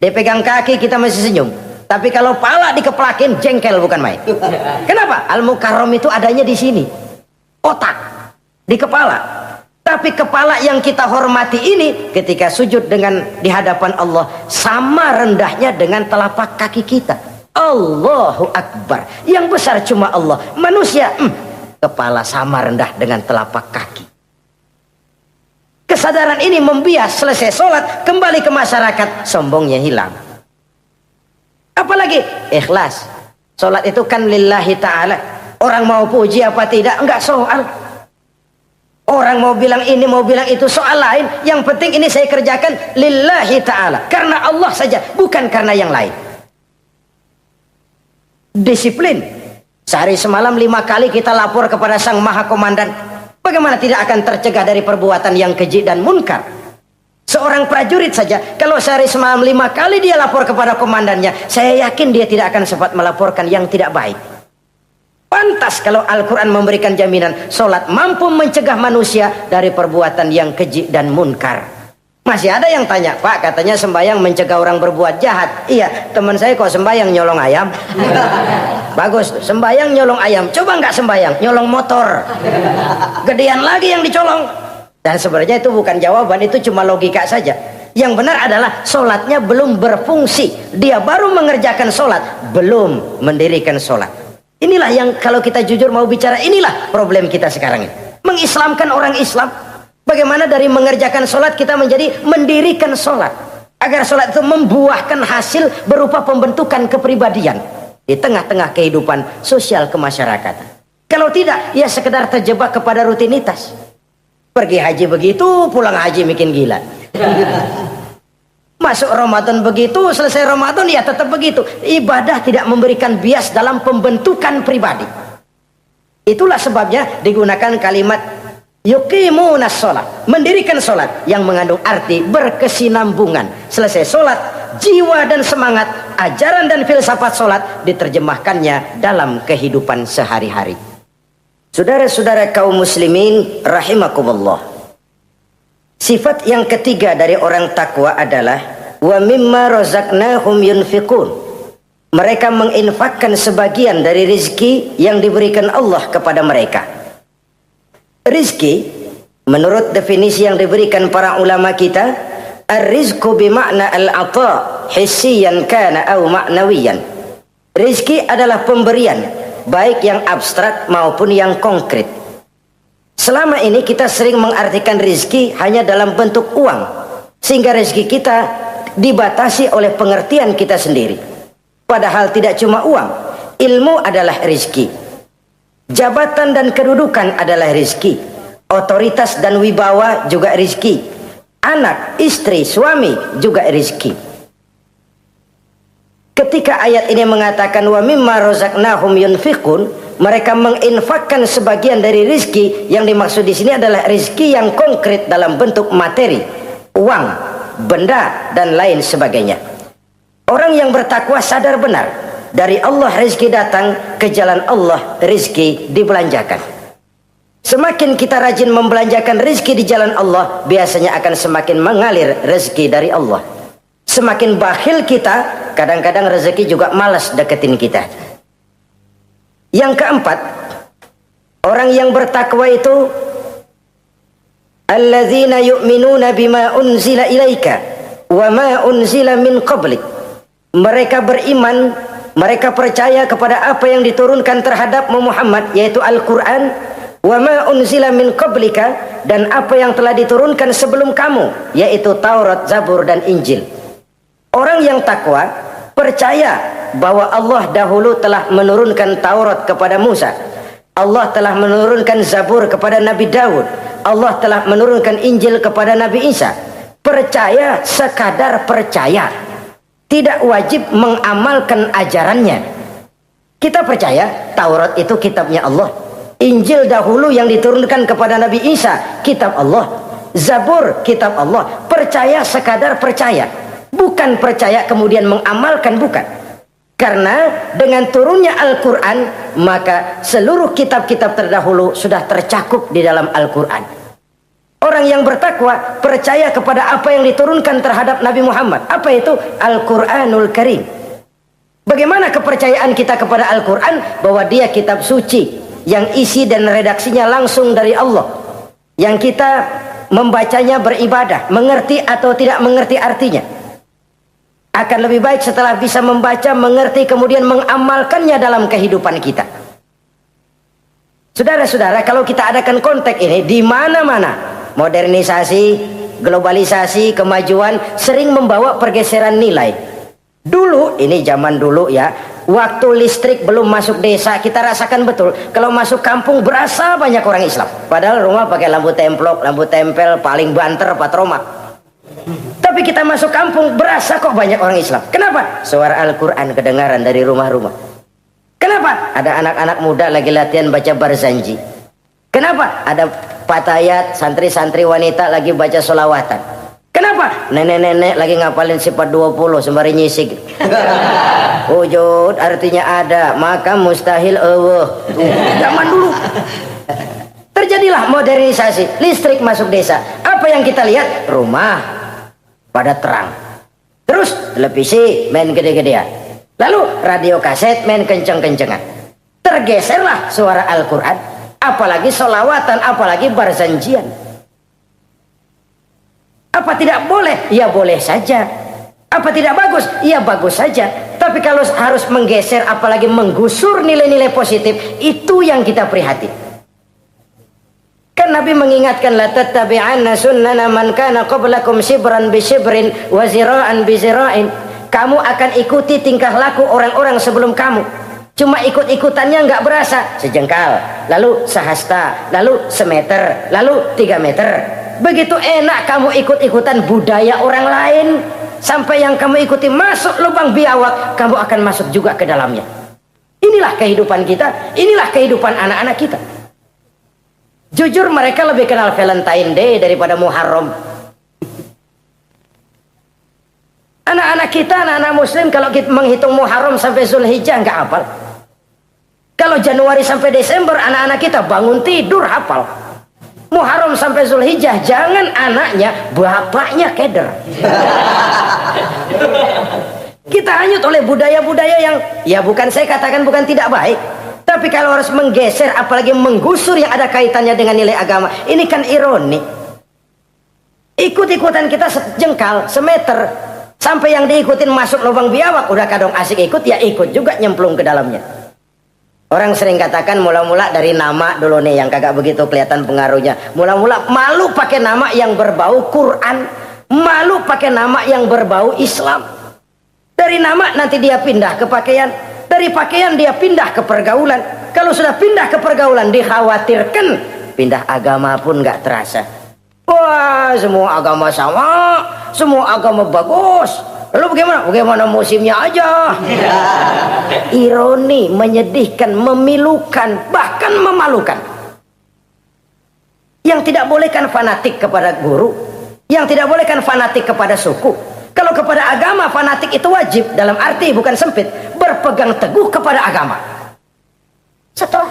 Dipegang kaki, kita masih senyum. Tapi kalau pala dikeplakin, jengkel bukan main. Kenapa? Al-Mukarram itu adanya di sini. Otak. Di kepala. Tapi kepala yang kita hormati ini, ketika sujud di hadapan Allah, sama rendahnya dengan telapak kaki kita. Allahu Akbar. Yang besar cuma Allah. Manusia, kepala sama rendah dengan telapak kaki. Kesadaran ini membias, selesai sholat, kembali ke masyarakat, sombongnya hilang. Apalagi ikhlas. Sholat itu kan lillahi ta'ala. Orang mau puji apa tidak, enggak soal. Orang mau bilang ini, mau bilang itu, soal lain. Yang penting ini saya kerjakan lillahi ta'ala, karena Allah saja, bukan karena yang lain. Disiplin. Sehari semalam 5 kali kita lapor kepada Sang Maha Komandan. Bagaimana tidak akan tercegah dari perbuatan yang keji dan munkar? Seorang prajurit saja, kalau sehari semalam 5 kali dia lapor kepada komandannya, saya yakin dia tidak akan sempat melaporkan yang tidak baik. Pantas kalau Al-Quran memberikan jaminan, solat mampu mencegah manusia dari perbuatan yang keji dan munkar. Masih ada yang tanya, Pak, katanya sembahyang mencegah orang berbuat jahat. Iya, teman saya kok sembahyang nyolong ayam. Bagus, sembahyang nyolong ayam. Coba nggak sembahyang, nyolong motor. Gedean lagi yang dicolong. Dan sebenarnya itu bukan jawaban, itu cuma logika saja. Yang benar adalah solatnya belum berfungsi. Dia baru mengerjakan solat, belum mendirikan solat. Inilah yang kalau kita jujur mau bicara, inilah problem kita sekarang ini. Mengislamkan orang Islam. Bagaimana dari mengerjakan solat kita menjadi mendirikan solat, agar solat itu membuahkan hasil berupa pembentukan kepribadian di tengah-tengah kehidupan sosial kemasyarakatan. Kalau tidak, ya sekedar terjebak kepada rutinitas. Pergi haji begitu, pulang haji bikin gila. Masuk Ramadan begitu, selesai Ramadan ya tetap begitu. Ibadah tidak memberikan bias dalam pembentukan pribadi. Itulah sebabnya digunakan kalimat yuqimunas sholat, mendirikan sholat yang mengandung arti berkesinambungan. Selesai sholat, jiwa dan semangat, ajaran dan filsafat sholat diterjemahkannya dalam kehidupan sehari-hari. Saudara-saudara kaum muslimin rahimakumullah, sifat yang ketiga dari orang takwa adalah wa mimma razaqnahum yunfiqun. Mereka menginfakkan sebagian dari rizki yang diberikan Allah kepada mereka. Rizki, menurut definisi yang diberikan para ulama kita, ar-rizqu bimakna al-ata hissiyan kana au ma'nawiyan. Rizki adalah pemberian, baik yang abstrak maupun yang konkret. Selama ini kita sering mengartikan rizki hanya dalam bentuk uang, sehingga rizki kita dibatasi oleh pengertian kita sendiri. Padahal tidak cuma uang, ilmu adalah rizki. Jabatan dan kedudukan adalah rizki. otoritas dan wibawa juga rizki, anak, istri, suami juga rizki. Ketika ayat ini mengatakan wa mimma razaqnahum yunfiqun, mereka menginfakkan sebagian dari rizki, yang dimaksud di sini adalah rizki yang konkret dalam bentuk materi, uang, benda dan lain sebagainya. Orang yang bertakwa sadar benar, dari Allah rizki datang, ke jalan Allah rizki dibelanjakan. Semakin kita rajin membelanjakan rizki di jalan Allah, biasanya akan semakin mengalir rezeki dari Allah. Semakin bakhil kita, kadang-kadang rezeki juga malas deketin kita. Yang keempat, orang yang bertakwa itu alladzina yu'minuna bima unzila ilaika wa ma unzila min qablik. Mereka beriman, mereka percaya kepada apa yang diturunkan terhadap Muhammad, yaitu Al-Quran, wa ma unzila min qablika, dan apa yang telah diturunkan sebelum kamu, yaitu Taurat, Zabur dan Injil. Orang yang takwa percaya bahwa Allah dahulu telah menurunkan Taurat kepada Musa, Allah telah menurunkan Zabur kepada Nabi Daud, Allah telah menurunkan Injil kepada Nabi Isa. Percaya sekadar percaya, tidak wajib mengamalkan ajarannya. Kita percaya Taurat itu kitabnya Allah, Injil dahulu yang diturunkan kepada Nabi Isa kitab Allah, Zabur kitab Allah. Percaya sekadar percaya, bukan percaya kemudian mengamalkan, bukan. Karena dengan turunnya Al-Quran, maka seluruh kitab-kitab terdahulu sudah tercakup di dalam Al-Quran. Orang yang bertakwa percaya kepada apa yang diturunkan terhadap Nabi Muhammad. Apa itu? Al-Quranul Karim. Bagaimana kepercayaan kita kepada Al-Quran? Bahwa dia kitab suci yang isi dan redaksinya langsung dari Allah, yang kita membacanya beribadah, mengerti atau tidak mengerti artinya. Akan lebih baik setelah bisa membaca, mengerti, kemudian mengamalkannya dalam kehidupan kita. Saudara-saudara, kalau kita adakan konteks ini di mana-mana, modernisasi, globalisasi, kemajuan sering membawa pergeseran nilai. Dulu, ini zaman dulu ya, waktu listrik belum masuk desa, kita rasakan betul kalau masuk kampung berasa banyak orang Islam. Padahal rumah pakai lampu templok, lampu tempel, paling banter patromak. Tapi kita masuk kampung berasa kok banyak orang Islam. Kenapa? Suara Al-Quran kedengaran dari rumah-rumah. Kenapa? Ada anak-anak muda lagi latihan baca barzanji. Kenapa? Ada patayat, santri-santri wanita lagi baca solawatan. Kenapa? Nenek-nenek lagi ngapalin sifat 20 sembari nyisik. Wujud artinya ada, maka mustahil zaman dulu. Terjadilah modernisasi, listrik masuk desa. Apa yang kita lihat? Rumah pada terang, terus televisi main gede-gedean, lalu radio kaset main kenceng-kencengan. Tergeserlah suara Al-Quran, apalagi solawatan, apalagi barzanjian. Apa tidak boleh? Ya boleh saja. Apa tidak bagus? Ya bagus saja. Tapi kalau harus menggeser, apalagi menggusur nilai-nilai positif, itu yang kita prihatin. Kan Nabi mengingatkan, la tattabi'anna sunnana man kana qablakum shibran bi shibrin wa zira'an bi zira'in. Kamu akan ikuti tingkah laku orang-orang sebelum kamu. Cuma ikut-ikutannya nggak berasa, sejengkal, lalu sehasta, lalu semeter, lalu 3 meter. Begitu enak kamu ikut-ikutan budaya orang lain, sampai yang kamu ikuti masuk lubang biawak, kamu akan masuk juga ke dalamnya. Inilah kehidupan kita, inilah kehidupan anak-anak kita. Jujur mereka lebih kenal Valentine Day daripada Muharram. Anak-anak kita, anak-anak muslim, kalau kita menghitung Muharram sampai Zulhijjah nggak hafal. Kalau Januari sampai Desember, anak-anak kita bangun tidur hafal. Muharram sampai Zulhijjah, jangan anaknya, bapaknya keder. Kita hanyut oleh budaya-budaya yang, ya bukan saya katakan bukan tidak baik, tapi kalau harus menggeser, apalagi menggusur yang ada kaitannya dengan nilai agama, ini kan ironi. Ikut-ikutan kita sejengkal, semeter, sampai yang diikutin masuk lubang biawak, udah kadang asik ikut, ya ikut juga nyemplung ke dalamnya. Orang sering katakan mula-mula dari nama dulu nih yang kagak begitu kelihatan pengaruhnya. Mula-mula malu pakai nama yang berbau Quran, malu pakai nama yang berbau Islam. Dari nama nanti dia pindah ke pakaian, dari pakaian dia pindah ke pergaulan. Kalau sudah pindah ke pergaulan, dikhawatirkan pindah agama pun nggak terasa. Wah, semua agama sama, semua agama bagus. Lalu bagaimana? Bagaimana musimnya aja. Ironi, menyedihkan, memilukan, bahkan memalukan. Yang tidak boleh kan fanatik kepada guru, yang tidak boleh kan fanatik kepada suku. Kalau kepada agama fanatik itu wajib, dalam arti bukan sempit, berpegang teguh kepada agama.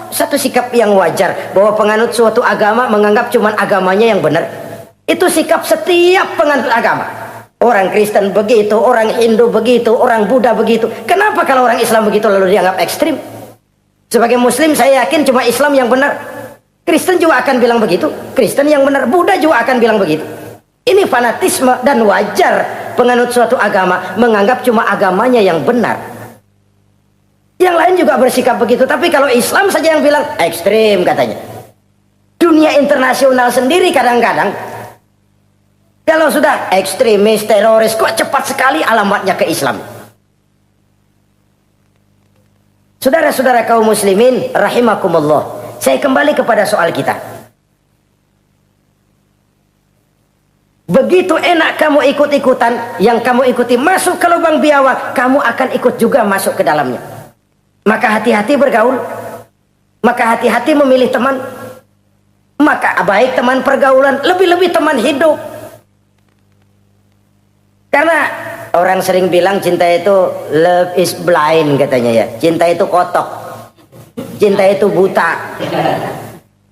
Satu sikap yang wajar, bahwa penganut suatu agama menganggap cuma agamanya yang benar. Itu sikap setiap penganut agama. Orang Kristen begitu, orang Hindu begitu, orang Buddha begitu. Kenapa kalau orang Islam begitu lalu dianggap ekstrim? Sebagai Muslim saya yakin cuma Islam yang benar. Kristen juga akan bilang begitu, Kristen yang benar, Buddha juga akan bilang begitu. Ini fanatisme dan wajar penganut suatu agama menganggap cuma agamanya yang benar. Yang lain juga bersikap begitu, tapi kalau Islam saja yang bilang ekstrim katanya. Dunia internasional sendiri kadang-kadang kalau sudah ekstremis, teroris, kok cepat sekali alamatnya ke Islam. Saudara-saudara kaum muslimin rahimakumullah, saya kembali kepada soal kita. Begitu enak kamu ikut-ikutan, yang kamu ikuti masuk ke lubang biawak, kamu akan ikut juga masuk ke dalamnya. Maka hati-hati bergaul, maka hati-hati memilih teman, maka baik teman pergaulan, lebih-lebih teman hidup. Karena orang sering bilang cinta itu love is blind katanya ya. Cinta itu kotok, cinta itu buta,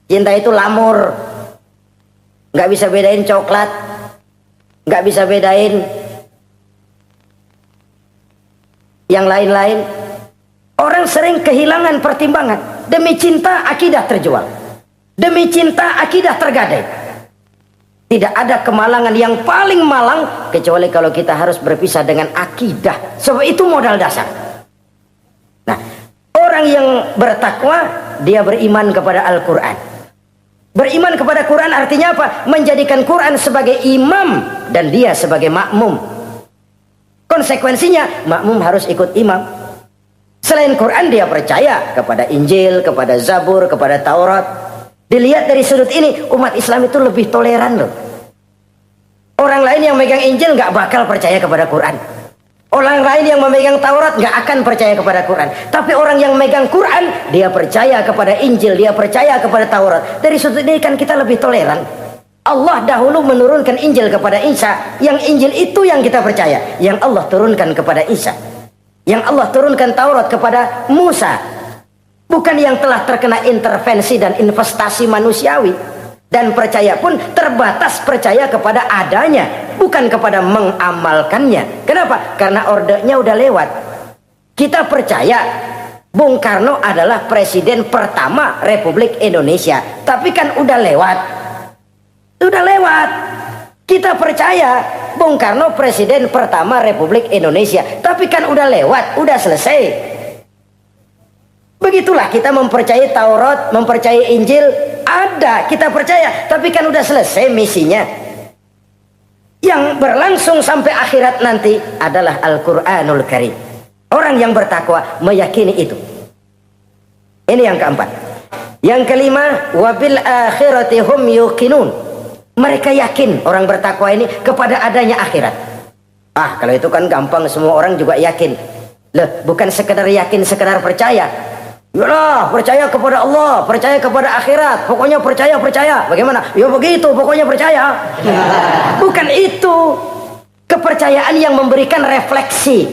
cinta itu lamur, nggak bisa bedain coklat, nggak bisa bedain yang lain-lain. Orang sering kehilangan pertimbangan. Demi cinta akidah terjual, demi cinta akidah tergadai. Tidak ada kemalangan yang paling malang kecuali kalau kita harus berpisah dengan akidah. Sebab itu modal dasar. Nah, orang yang bertakwa dia beriman kepada Al-Quran. Beriman kepada Quran artinya apa? Menjadikan Quran sebagai imam dan dia sebagai makmum. Konsekuensinya makmum harus ikut imam. Selain Quran dia percaya kepada Injil, kepada Zabur, kepada Taurat. Dilihat dari sudut ini, umat Islam itu lebih toleran loh. Orang lain yang megang Injil nggak bakal percaya kepada Quran. Orang lain yang memegang Taurat nggak akan percaya kepada Quran. Tapi orang yang megang Quran, dia percaya kepada Injil, dia percaya kepada Taurat. Dari sudut ini kan kita lebih toleran. Allah dahulu menurunkan Injil kepada Isa. Yang Injil itu yang kita percaya. Yang Allah turunkan kepada Isa. Yang Allah turunkan Taurat kepada Musa. Bukan yang telah terkena intervensi dan investasi manusiawi. Dan percaya pun terbatas percaya kepada adanya, bukan kepada mengamalkannya. Kenapa? Karena ordenya udah lewat. Kita percaya Bung Karno adalah presiden pertama Republik Indonesia. Tapi kan udah lewat. Udah lewat. Kita percaya Bung Karno presiden pertama Republik Indonesia. Tapi kan udah lewat, udah selesai. Begitulah kita mempercayai Taurat, mempercayai Injil, ada, kita percaya, tapi kan udah selesai misinya. Yang berlangsung sampai akhirat nanti adalah Al-Quranul Karim. Orang yang bertakwa meyakini itu. Ini yang keempat. Yang kelima, wabil akhirati hum yuqinun. Mereka yakin, orang bertakwa ini, kepada adanya akhirat. Ah, kalau itu kan gampang, semua orang juga yakin. Loh, bukan sekedar yakin, sekedar percaya. Yalah, percaya kepada Allah, percaya kepada akhirat, pokoknya percaya. Bagaimana? Ya begitu, pokoknya percaya. Bukan itu. Kepercayaan yang memberikan refleksi.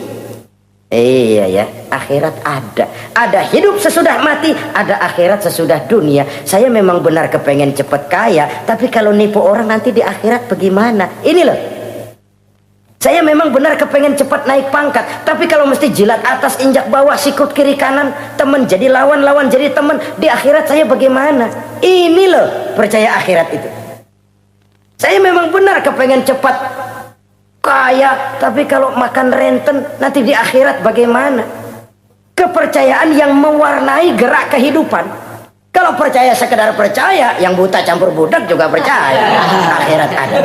Iya ya, akhirat ada. Ada hidup sesudah mati, ada akhirat sesudah dunia. Saya memang benar kepengen cepat kaya, tapi kalau nipu orang nanti di akhirat bagaimana? Ini loh. Saya memang benar kepengen cepat naik pangkat, tapi kalau mesti jilat atas injak bawah, sikut kiri kanan, teman jadi lawan, lawan jadi teman, di akhirat saya bagaimana? Ini loh percaya akhirat itu. Saya memang benar kepengen cepat kaya, tapi kalau makan renten nanti di akhirat bagaimana? Kepercayaan yang mewarnai gerak kehidupan. Kalau percaya sekedar percaya, yang buta campur budak juga percaya akhirat ada.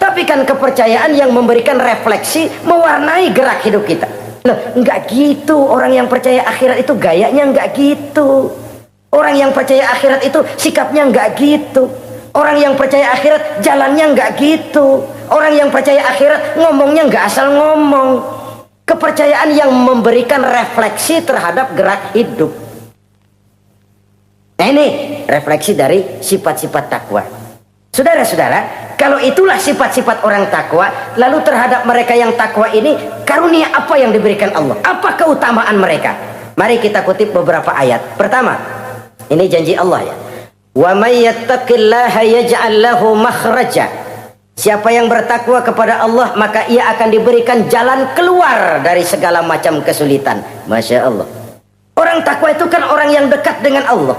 Tapi kan kepercayaan yang memberikan refleksi, mewarnai gerak hidup kita. Loh, enggak gitu. Orang yang percaya akhirat itu gayanya enggak gitu. Orang yang percaya akhirat itu sikapnya nggak gitu. Orang yang percaya akhirat jalannya nggak gitu. Orang yang percaya akhirat ngomongnya nggak asal ngomong. Kepercayaan yang memberikan refleksi terhadap gerak hidup. Nah ini refleksi dari sifat-sifat takwa. Saudara-saudara, kalau itulah sifat-sifat orang takwa, lalu terhadap mereka yang takwa ini karunia apa yang diberikan Allah? Apa keutamaan mereka? Mari kita kutip beberapa ayat. Pertama, ini janji Allah ya. Wa may yattaqillaha yaj'al lahu makhraja. Siapa yang bertakwa kepada Allah, maka ia akan diberikan jalan keluar dari segala macam kesulitan. Masya Allah. Orang takwa itu kan orang yang dekat dengan Allah.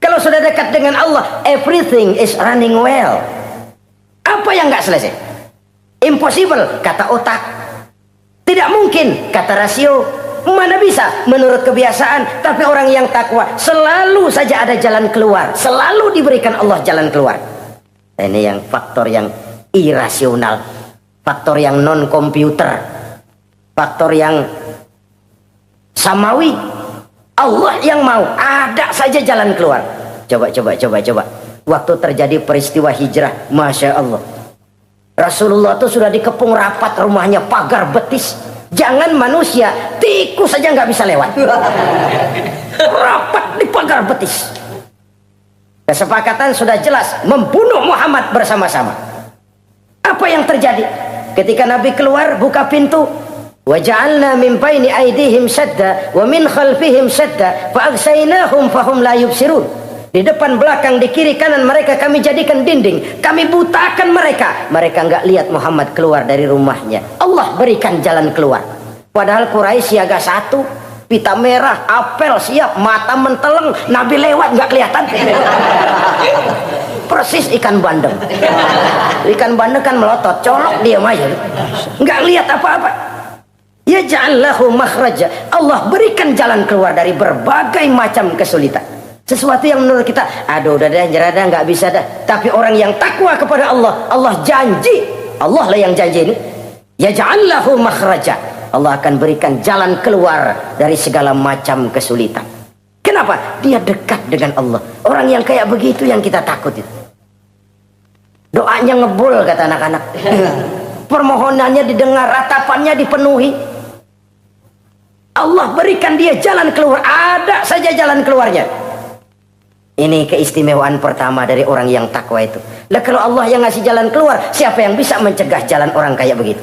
Kalau sudah dekat dengan Allah, everything is running well. Apa yang nggak selesai? Impossible, kata otak. Tidak mungkin, kata rasio. Mana bisa menurut kebiasaan. Tapi orang yang takwa selalu saja ada jalan keluar, selalu diberikan Allah jalan keluar. Nah, ini yang faktor yang irasional, faktor yang non komputer, faktor yang samawi. Allah yang mau ada saja jalan keluar. Coba waktu terjadi peristiwa hijrah, Masya Allah, Rasulullah itu sudah dikepung rapat rumahnya, pagar betis. Jangan manusia, tikus saja nggak bisa lewat. Rapat di pagar betis. Kesepakatan sudah jelas, membunuh Muhammad bersama-sama. Apa yang terjadi? Ketika Nabi keluar, buka pintu. وَجَعَلْنَا مِنْ بَيْنِ أَيْدِيهِمْ سَدًّا وَمِنْ خَلْفِهِمْ سَدًّا فَأَغْشَيْنَاهُمْ فَهُمْ لَا يُبْصِرُونَ. Di depan, belakang, di kiri, kanan mereka kami jadikan dinding. Kami butakan mereka. Mereka nggak lihat Muhammad keluar dari rumahnya. Allah berikan jalan keluar. Padahal Quraisy siaga satu, pita merah, apel siap, mata menteleng, Nabi lewat nggak kelihatan. Persis ikan bandeng. Ikan bandeng kan melotot, colok diam aja, nggak lihat apa-apa. Ya ja'allahu makhraja. Allah berikan jalan keluar dari berbagai macam kesulitan. Sesuatu yang menurut kita, aduh udah dah, nyerah dah, nggak bisa dah. Tapi orang yang takwa kepada Allah, Allah janji, Allah lah yang janji ini. Ya ja'allahu makhraja. Allah akan berikan jalan keluar dari segala macam kesulitan. Kenapa? Dia dekat dengan Allah. Orang yang kayak begitu yang kita takut itu. Doanya ngebul, kata anak-anak. Permohonannya didengar, ratapannya dipenuhi. Allah berikan dia jalan keluar, ada saja jalan keluarnya. Ini keistimewaan pertama dari orang yang takwa itu. Lah kalau Allah yang ngasih jalan keluar, siapa yang bisa mencegah jalan orang kayak begitu?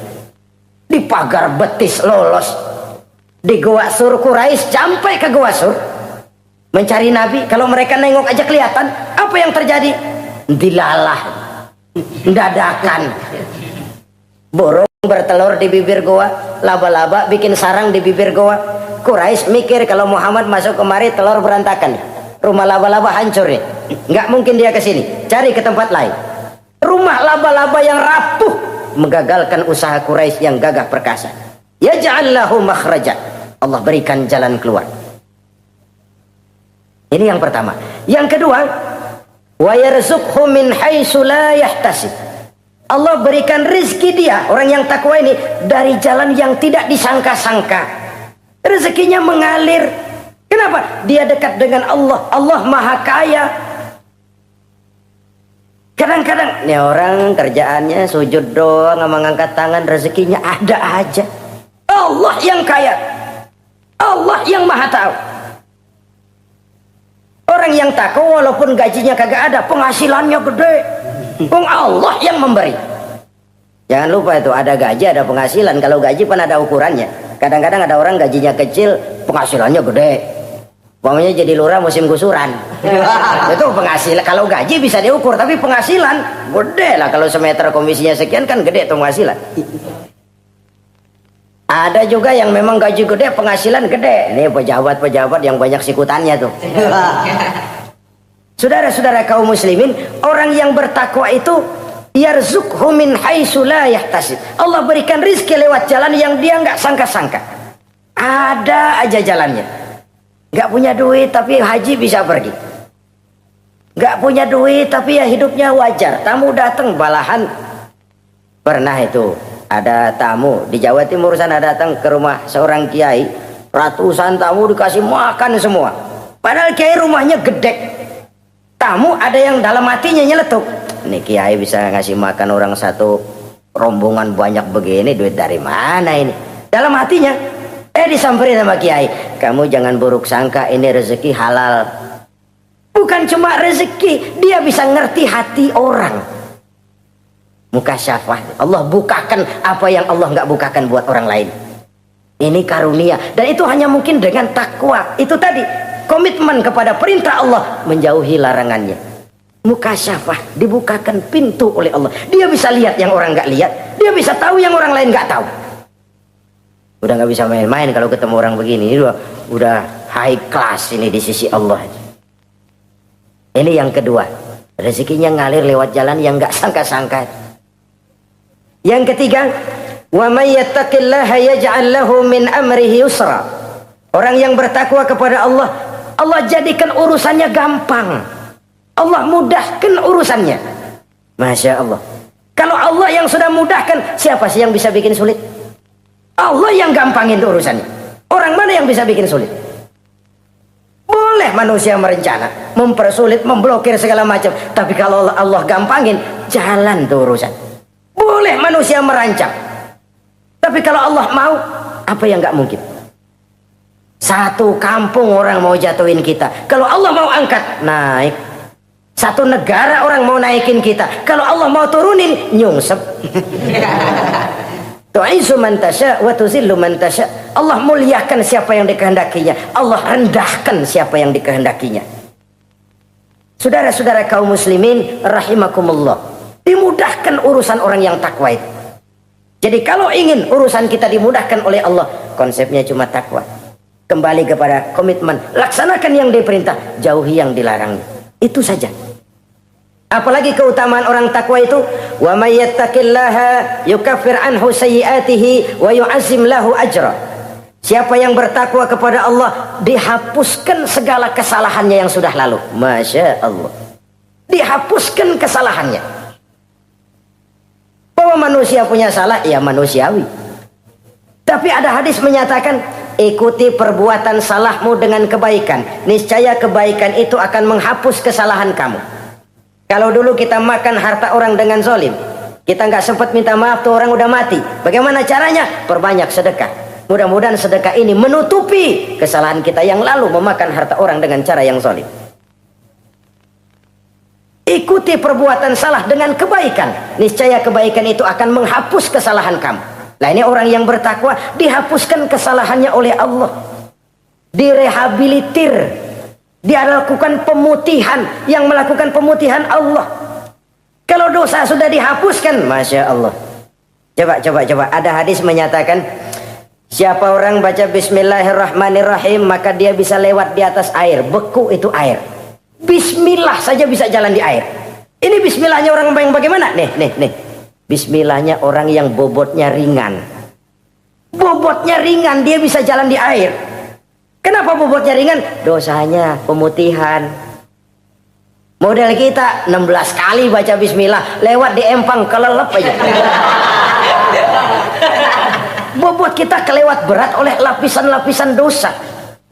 Di pagar betis lolos, di Goa Sur Quraisy sampai ke Goa Sur mencari Nabi. Kalau mereka nengok aja kelihatan. Apa yang terjadi? Dilalah, dadakan. Burung bertelur di bibir goa, laba-laba bikin sarang di bibir goa. Quraisy mikir kalau Muhammad masuk kemari telur berantakan, rumah laba-laba hancur nih, nggak mungkin dia ke sini, cari ke tempat lain. Rumah laba-laba yang rapuh menggagalkan usaha Quraisy yang gagah perkasa. Ya ja'allahu makhraja. Allah berikan jalan keluar. Ini yang pertama. Yang kedua, wa yarzuqhu min haitsu la yahtasib. Allah berikan rezeki dia, orang yang takwa ini, dari jalan yang tidak disangka-sangka. Rezekinya mengalir. Kenapa? Dia dekat dengan Allah. Allah maha kaya. Kadang-kadang nih orang kerjaannya sujud doang sama ngangkat tangan, rezekinya ada aja. Allah yang kaya. Allah yang maha tahu. Orang yang takwa walaupun gajinya kagak ada, penghasilannya gede. Allah yang memberi. Jangan lupa itu, ada gaji ada penghasilan. Kalau gaji kan ada ukurannya. Kadang-kadang ada orang gajinya kecil, penghasilannya gede. Umpamanya jadi lurah musim gusuran. Itu penghasilan. Kalau gaji bisa diukur, tapi penghasilan gede lah. Kalau semeter komisinya sekian kan gede tuh penghasilan. Ada juga yang memang gaji gede, penghasilan gede. Ini pejabat-pejabat yang banyak sikutannya tuh. Saudara-saudara kaum muslimin, orang yang bertakwa itu yarzuqhu min haitsu la yahtasib. Allah berikan rezeki lewat jalan yang dia nggak sangka-sangka. Ada aja jalannya. Nggak punya duit tapi haji bisa pergi. Nggak punya duit tapi ya hidupnya wajar. Tamu datang balahan. Pernah itu ada tamu di Jawa Timur sana datang ke rumah seorang kiai. Ratusan tamu dikasih makan semua. Padahal kiai rumahnya gede. Tamu ada yang dalam hatinya nyeletuk. Nih kiai bisa ngasih makan orang satu rombongan banyak begini, duit dari mana ini? Dalam hatinya. Disamperin sama kiai. Kamu jangan buruk sangka, ini rezeki halal. Bukan cuma rezeki, dia bisa ngerti hati orang. Mukasyafah. Allah bukakan apa yang Allah nggak bukakan buat orang lain. Ini karunia. Dan itu hanya mungkin dengan takwa. Itu tadi. Komitmen kepada perintah Allah, menjauhi larangannya. Mukasyafah, dibukakan pintu oleh Allah. Dia bisa lihat yang orang nggak lihat. Dia bisa tahu yang orang lain nggak tahu. Udah nggak bisa main-main kalau ketemu orang begini. Ini udah high class ini di sisi Allah. Ini yang kedua. Rezekinya ngalir lewat jalan yang nggak sangka-sangka. Yang ketiga, wa may yattaqillaha yaj'al lahu min amrihi yusra. Orang yang bertakwa kepada Allah, Allah jadikan urusannya gampang. Allah mudahkan urusannya. Masya Allah. Kalau Allah yang sudah mudahkan, siapa sih yang bisa bikin sulit? Allah yang gampangin urusannya. Orang mana yang bisa bikin sulit? Boleh manusia merencana, mempersulit, memblokir segala macam. Tapi kalau Allah gampangin, jalan tuh urusan. Boleh manusia merancang. Tapi kalau Allah mau, apa yang nggak mungkin? Satu kampung orang mau jatuhin kita. Kalau Allah mau angkat, naik. Satu negara orang mau naikin kita. Kalau Allah mau turunin, nyungsep. Tu'izu man tasya wa tuzillu man tasya. Allah muliakan siapa yang dikehendakinya. Allah rendahkan siapa yang dikehendakinya. Saudara-saudara kaum muslimin rahimakumullah. Dimudahkan urusan orang yang takwa itu. Jadi kalau ingin urusan kita dimudahkan oleh Allah, konsepnya cuma takwa. Kembali kepada komitmen, laksanakan yang diperintah, jauhi yang dilarang. Itu saja. Apalagi keutamaan orang takwa itu, wa may yattaqillaha yukaffir anhu sayyi'atihi wa yu'azzim lahu ajra. Siapa yang bertakwa kepada Allah, dihapuskan segala kesalahannya yang sudah lalu. Masya Allah. Dihapuskan kesalahannya. Bahwa manusia punya salah, ya manusiawi. Tapi ada hadis menyatakan, ikuti perbuatan salahmu dengan kebaikan. Niscaya kebaikan itu akan menghapus kesalahan kamu. Kalau dulu kita makan harta orang dengan zolim, kita nggak sempat minta maaf, tuh orang udah mati. Bagaimana caranya? Perbanyak sedekah. Mudah-mudahan sedekah ini menutupi kesalahan kita yang lalu memakan harta orang dengan cara yang zolim. Ikuti perbuatan salah dengan kebaikan. Niscaya kebaikan itu akan menghapus kesalahan kamu. Nah ini orang yang bertakwa, dihapuskan kesalahannya oleh Allah. Direhabilitir. Dia lakukan pemutihan. Yang melakukan pemutihan Allah. Kalau dosa sudah dihapuskan, Masya Allah. Coba. Ada hadis menyatakan, siapa orang baca Bismillahirrahmanirrahim, maka dia bisa lewat di atas air. Beku itu air. Bismillah saja bisa jalan di air. Ini bismillahnya orang yang bagaimana? Nih. Bismillahnya orang yang bobotnya ringan. Bobotnya ringan, dia bisa jalan di air. Kenapa bobotnya ringan? Dosanya pemutihan. Model kita 16 kali baca bismillah, lewat di empang kelelep aja. Bobot kita kelewat berat oleh lapisan-lapisan dosa.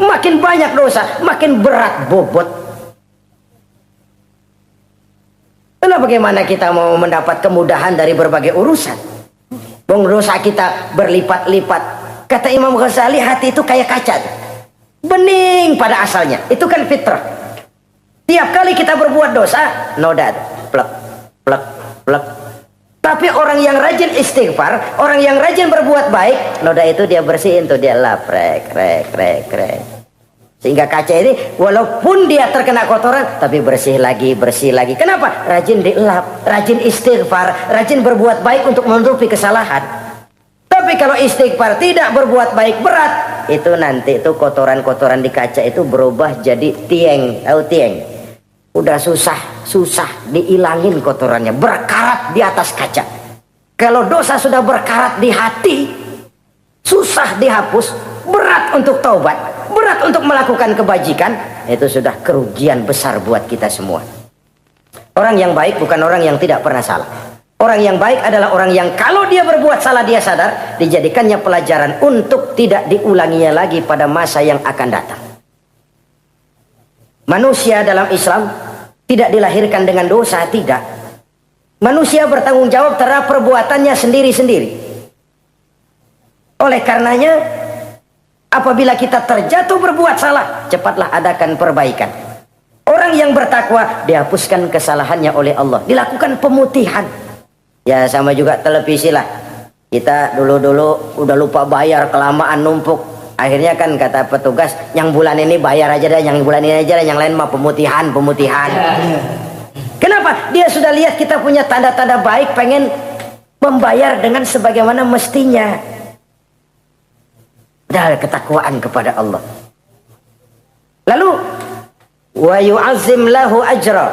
Makin banyak dosa, makin berat bobot. Lalu bagaimana kita mau mendapat kemudahan dari berbagai urusan? Bung dosa kita berlipat-lipat. Kata Imam Ghazali, hati itu kayak kaca. Bening pada asalnya. Itu kan fitrah. Tiap kali kita berbuat dosa, noda, plek. Tapi orang yang rajin istighfar, orang yang rajin berbuat baik, noda itu dia bersihin tuh, dia lap, rek. Sehingga kaca ini walaupun dia terkena kotoran, tapi bersih lagi. Kenapa? Rajin dilap, rajin istighfar, rajin berbuat baik untuk menutupi kesalahan. Tapi kalau istighfar tidak berbuat baik, berat, itu nanti itu kotoran-kotoran di kaca itu berubah jadi tieng. Tahu tieng? Udah susah diilangin kotorannya, berkarat di atas kaca. Kalau dosa sudah berkarat di hati, susah dihapus, berat untuk taubat, berat untuk melakukan kebajikan, itu sudah kerugian besar buat kita semua. Orang yang baik bukan orang yang tidak pernah salah. Orang yang baik adalah orang yang kalau dia berbuat salah dia sadar, dijadikannya pelajaran untuk tidak diulanginya lagi pada masa yang akan datang. Manusia dalam Islam tidak dilahirkan dengan dosa, tidak. Manusia bertanggung jawab terhadap perbuatannya sendiri-sendiri. Oleh karenanya, apabila kita terjatuh berbuat salah, cepatlah adakan perbaikan. Orang yang bertakwa dihapuskan kesalahannya oleh Allah, dilakukan pemutihan. Ya sama juga televisi lah. Kita dulu-dulu udah lupa bayar, kelamaan numpuk. Akhirnya kan kata petugas, yang bulan ini bayar aja dah, yang bulan ini aja dah, yang lain mah pemutihan. Kenapa? Dia sudah lihat kita punya tanda-tanda baik, pengen membayar dengan sebagaimana mestinya. Padahal ketakwaan kepada Allah. Lalu wa yu'azzim lahu ajra.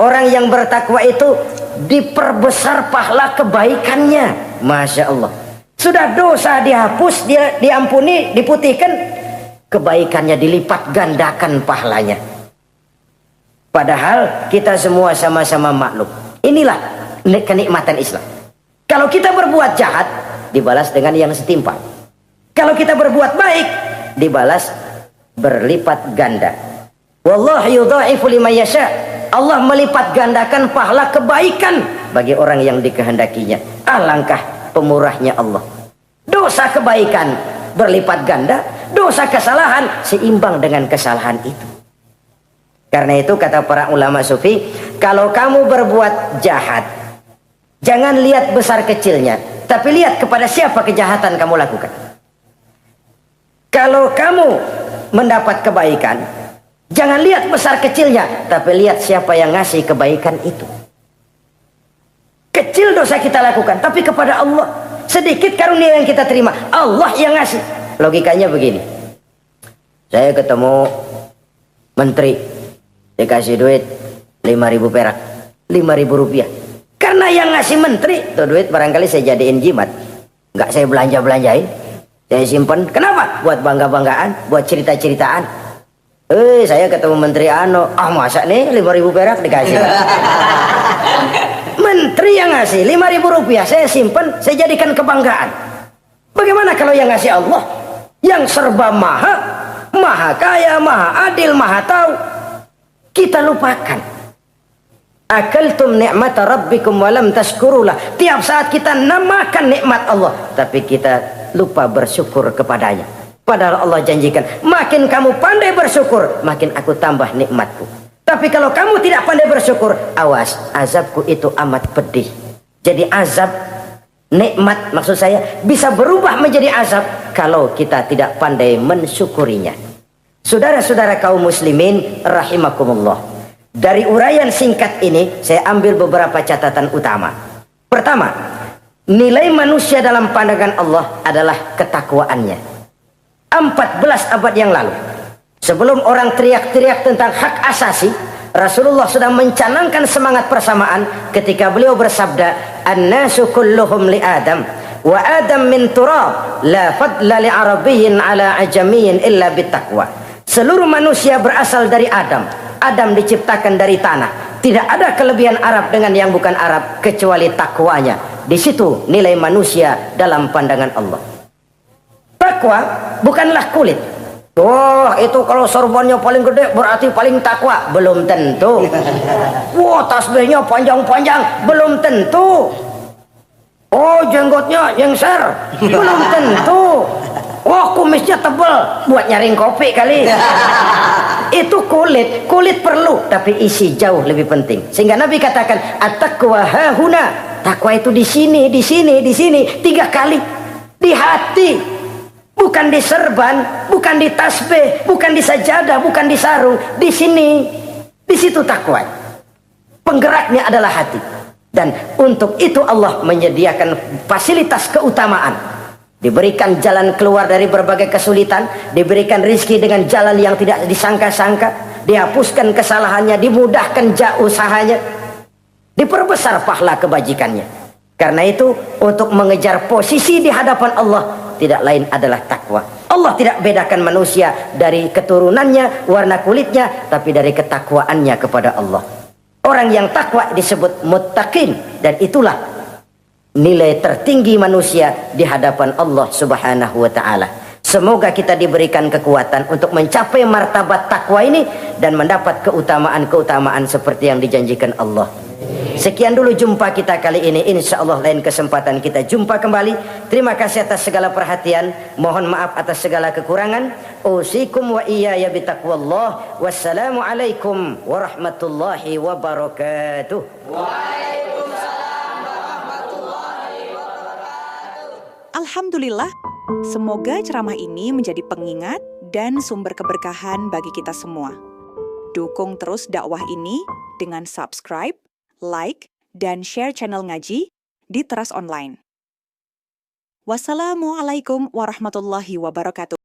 Orang yang bertakwa itu diperbesar pahala kebaikannya. Masya Allah. Sudah dosa dihapus, dia diampuni, diputihkan, kebaikannya dilipat gandakan pahalanya. Padahal kita semua sama-sama maklum. Inilah kenikmatan Islam. Kalau kita berbuat jahat, dibalas dengan yang setimpal. Kalau kita berbuat baik, dibalas berlipat ganda. Wallahu yudha'ifu liman yasha. Allah melipat gandakan pahala kebaikan bagi orang yang dikehendakinya. Alangkah pemurahnya Allah. Dosa kebaikan berlipat ganda, dosa kesalahan seimbang dengan kesalahan itu. Karena itu kata para ulama sufi, kalau kamu berbuat jahat, jangan lihat besar kecilnya, tapi lihat kepada siapa kejahatan kamu lakukan. Kalau kamu mendapat kebaikan, jangan lihat besar kecilnya, tapi lihat siapa yang ngasih kebaikan itu. Kecil dosa kita lakukan, tapi kepada Allah. Sedikit karunia yang kita terima, Allah yang ngasih. Logikanya begini. Saya ketemu menteri, dikasih duit 5.000 perak, 5.000 rupiah. Karena yang ngasih menteri, itu duit barangkali saya jadiin jimat. Nggak saya belanja-belanjain. Saya simpan. Kenapa? Buat bangga-banggaan, buat cerita-ceritaan. Saya ketemu menteri masa nih 5.000 perak dikasih. Menteri yang ngasih 5.000 rupiah, saya simpan, saya jadikan kebanggaan. Bagaimana kalau yang ngasih Allah, yang serba maha kaya, maha adil, maha tahu, kita lupakan. Akaltum ni'mata rabbikum walam tashkurulah. Tiap saat kita namakan nikmat Allah, tapi kita lupa bersyukur kepadanya. Padahal Allah janjikan, makin kamu pandai bersyukur, makin aku tambah nikmatku. Tapi kalau kamu tidak pandai bersyukur, awas, azabku itu amat pedih. Jadi azab, nikmat maksud saya, bisa berubah menjadi azab kalau kita tidak pandai mensyukurinya. Saudara-saudara kaum muslimin rahimakumullah. Dari uraian singkat ini, saya ambil beberapa catatan utama. Pertama, nilai manusia dalam pandangan Allah adalah ketakwaannya. 14 abad yang lalu, sebelum orang teriak-teriak tentang hak asasi, Rasulullah sudah mencanangkan semangat persamaan ketika beliau bersabda, "An-nasu kulluhum li Adam, wa Adam min turab, la fadla li arabiyyin ala ajamiyyin illa bittaqwa." Seluruh manusia berasal dari Adam. Adam diciptakan dari tanah. Tidak ada kelebihan Arab dengan yang bukan Arab kecuali takwanya. Di situ nilai manusia dalam pandangan Allah. Takwa bukanlah kulit. Wah, itu kalau sorbannya paling gede berarti paling takwa. Belum tentu. Wah, tasbihnya panjang-panjang. Belum tentu. Oh, jenggotnya lengser. Belum tentu. Wah, kumisnya tebal. Buat nyaring kopi kali. Itu kulit. Kulit perlu, tapi isi jauh lebih penting. Sehingga Nabi katakan, at-taqwa hahuna. Takwa itu di sini, di sini, di sini. 3 kali. Di hati. Bukan di serban, bukan di tasbih, bukan di sajadah, bukan di sarung. Di sini, di situ takwa. Penggeraknya adalah hati. Dan untuk itu Allah menyediakan fasilitas keutamaan. Diberikan jalan keluar dari berbagai kesulitan, diberikan rizki dengan jalan yang tidak disangka-sangka, dihapuskan kesalahannya, dimudahkan usahanya, diperbesar pahala kebajikannya. Karena itu, untuk mengejar posisi di hadapan Allah, tidak lain adalah takwa. Allah tidak bedakan manusia dari keturunannya, warna kulitnya, tapi dari ketakwaannya kepada Allah. Orang yang takwa disebut muttaqin, dan itulah nilai tertinggi manusia di hadapan Allah Subhanahu wa ta'ala. Semoga kita diberikan kekuatan untuk mencapai martabat takwa ini dan mendapat keutamaan-keutamaan seperti yang dijanjikan Allah. Sekian dulu jumpa kita kali ini. Insya Allah lain kesempatan kita jumpa kembali. Terima kasih atas segala perhatian. Mohon maaf atas segala kekurangan. Usikum wa iyaya bitaqwallah. Wassalamualaikum warahmatullahi wabarakatuh. Alhamdulillah, semoga ceramah ini menjadi pengingat dan sumber keberkahan bagi kita semua. Dukung terus dakwah ini dengan subscribe, like, dan share channel ngaji di Teras Online. Wassalamualaikum warahmatullahi wabarakatuh.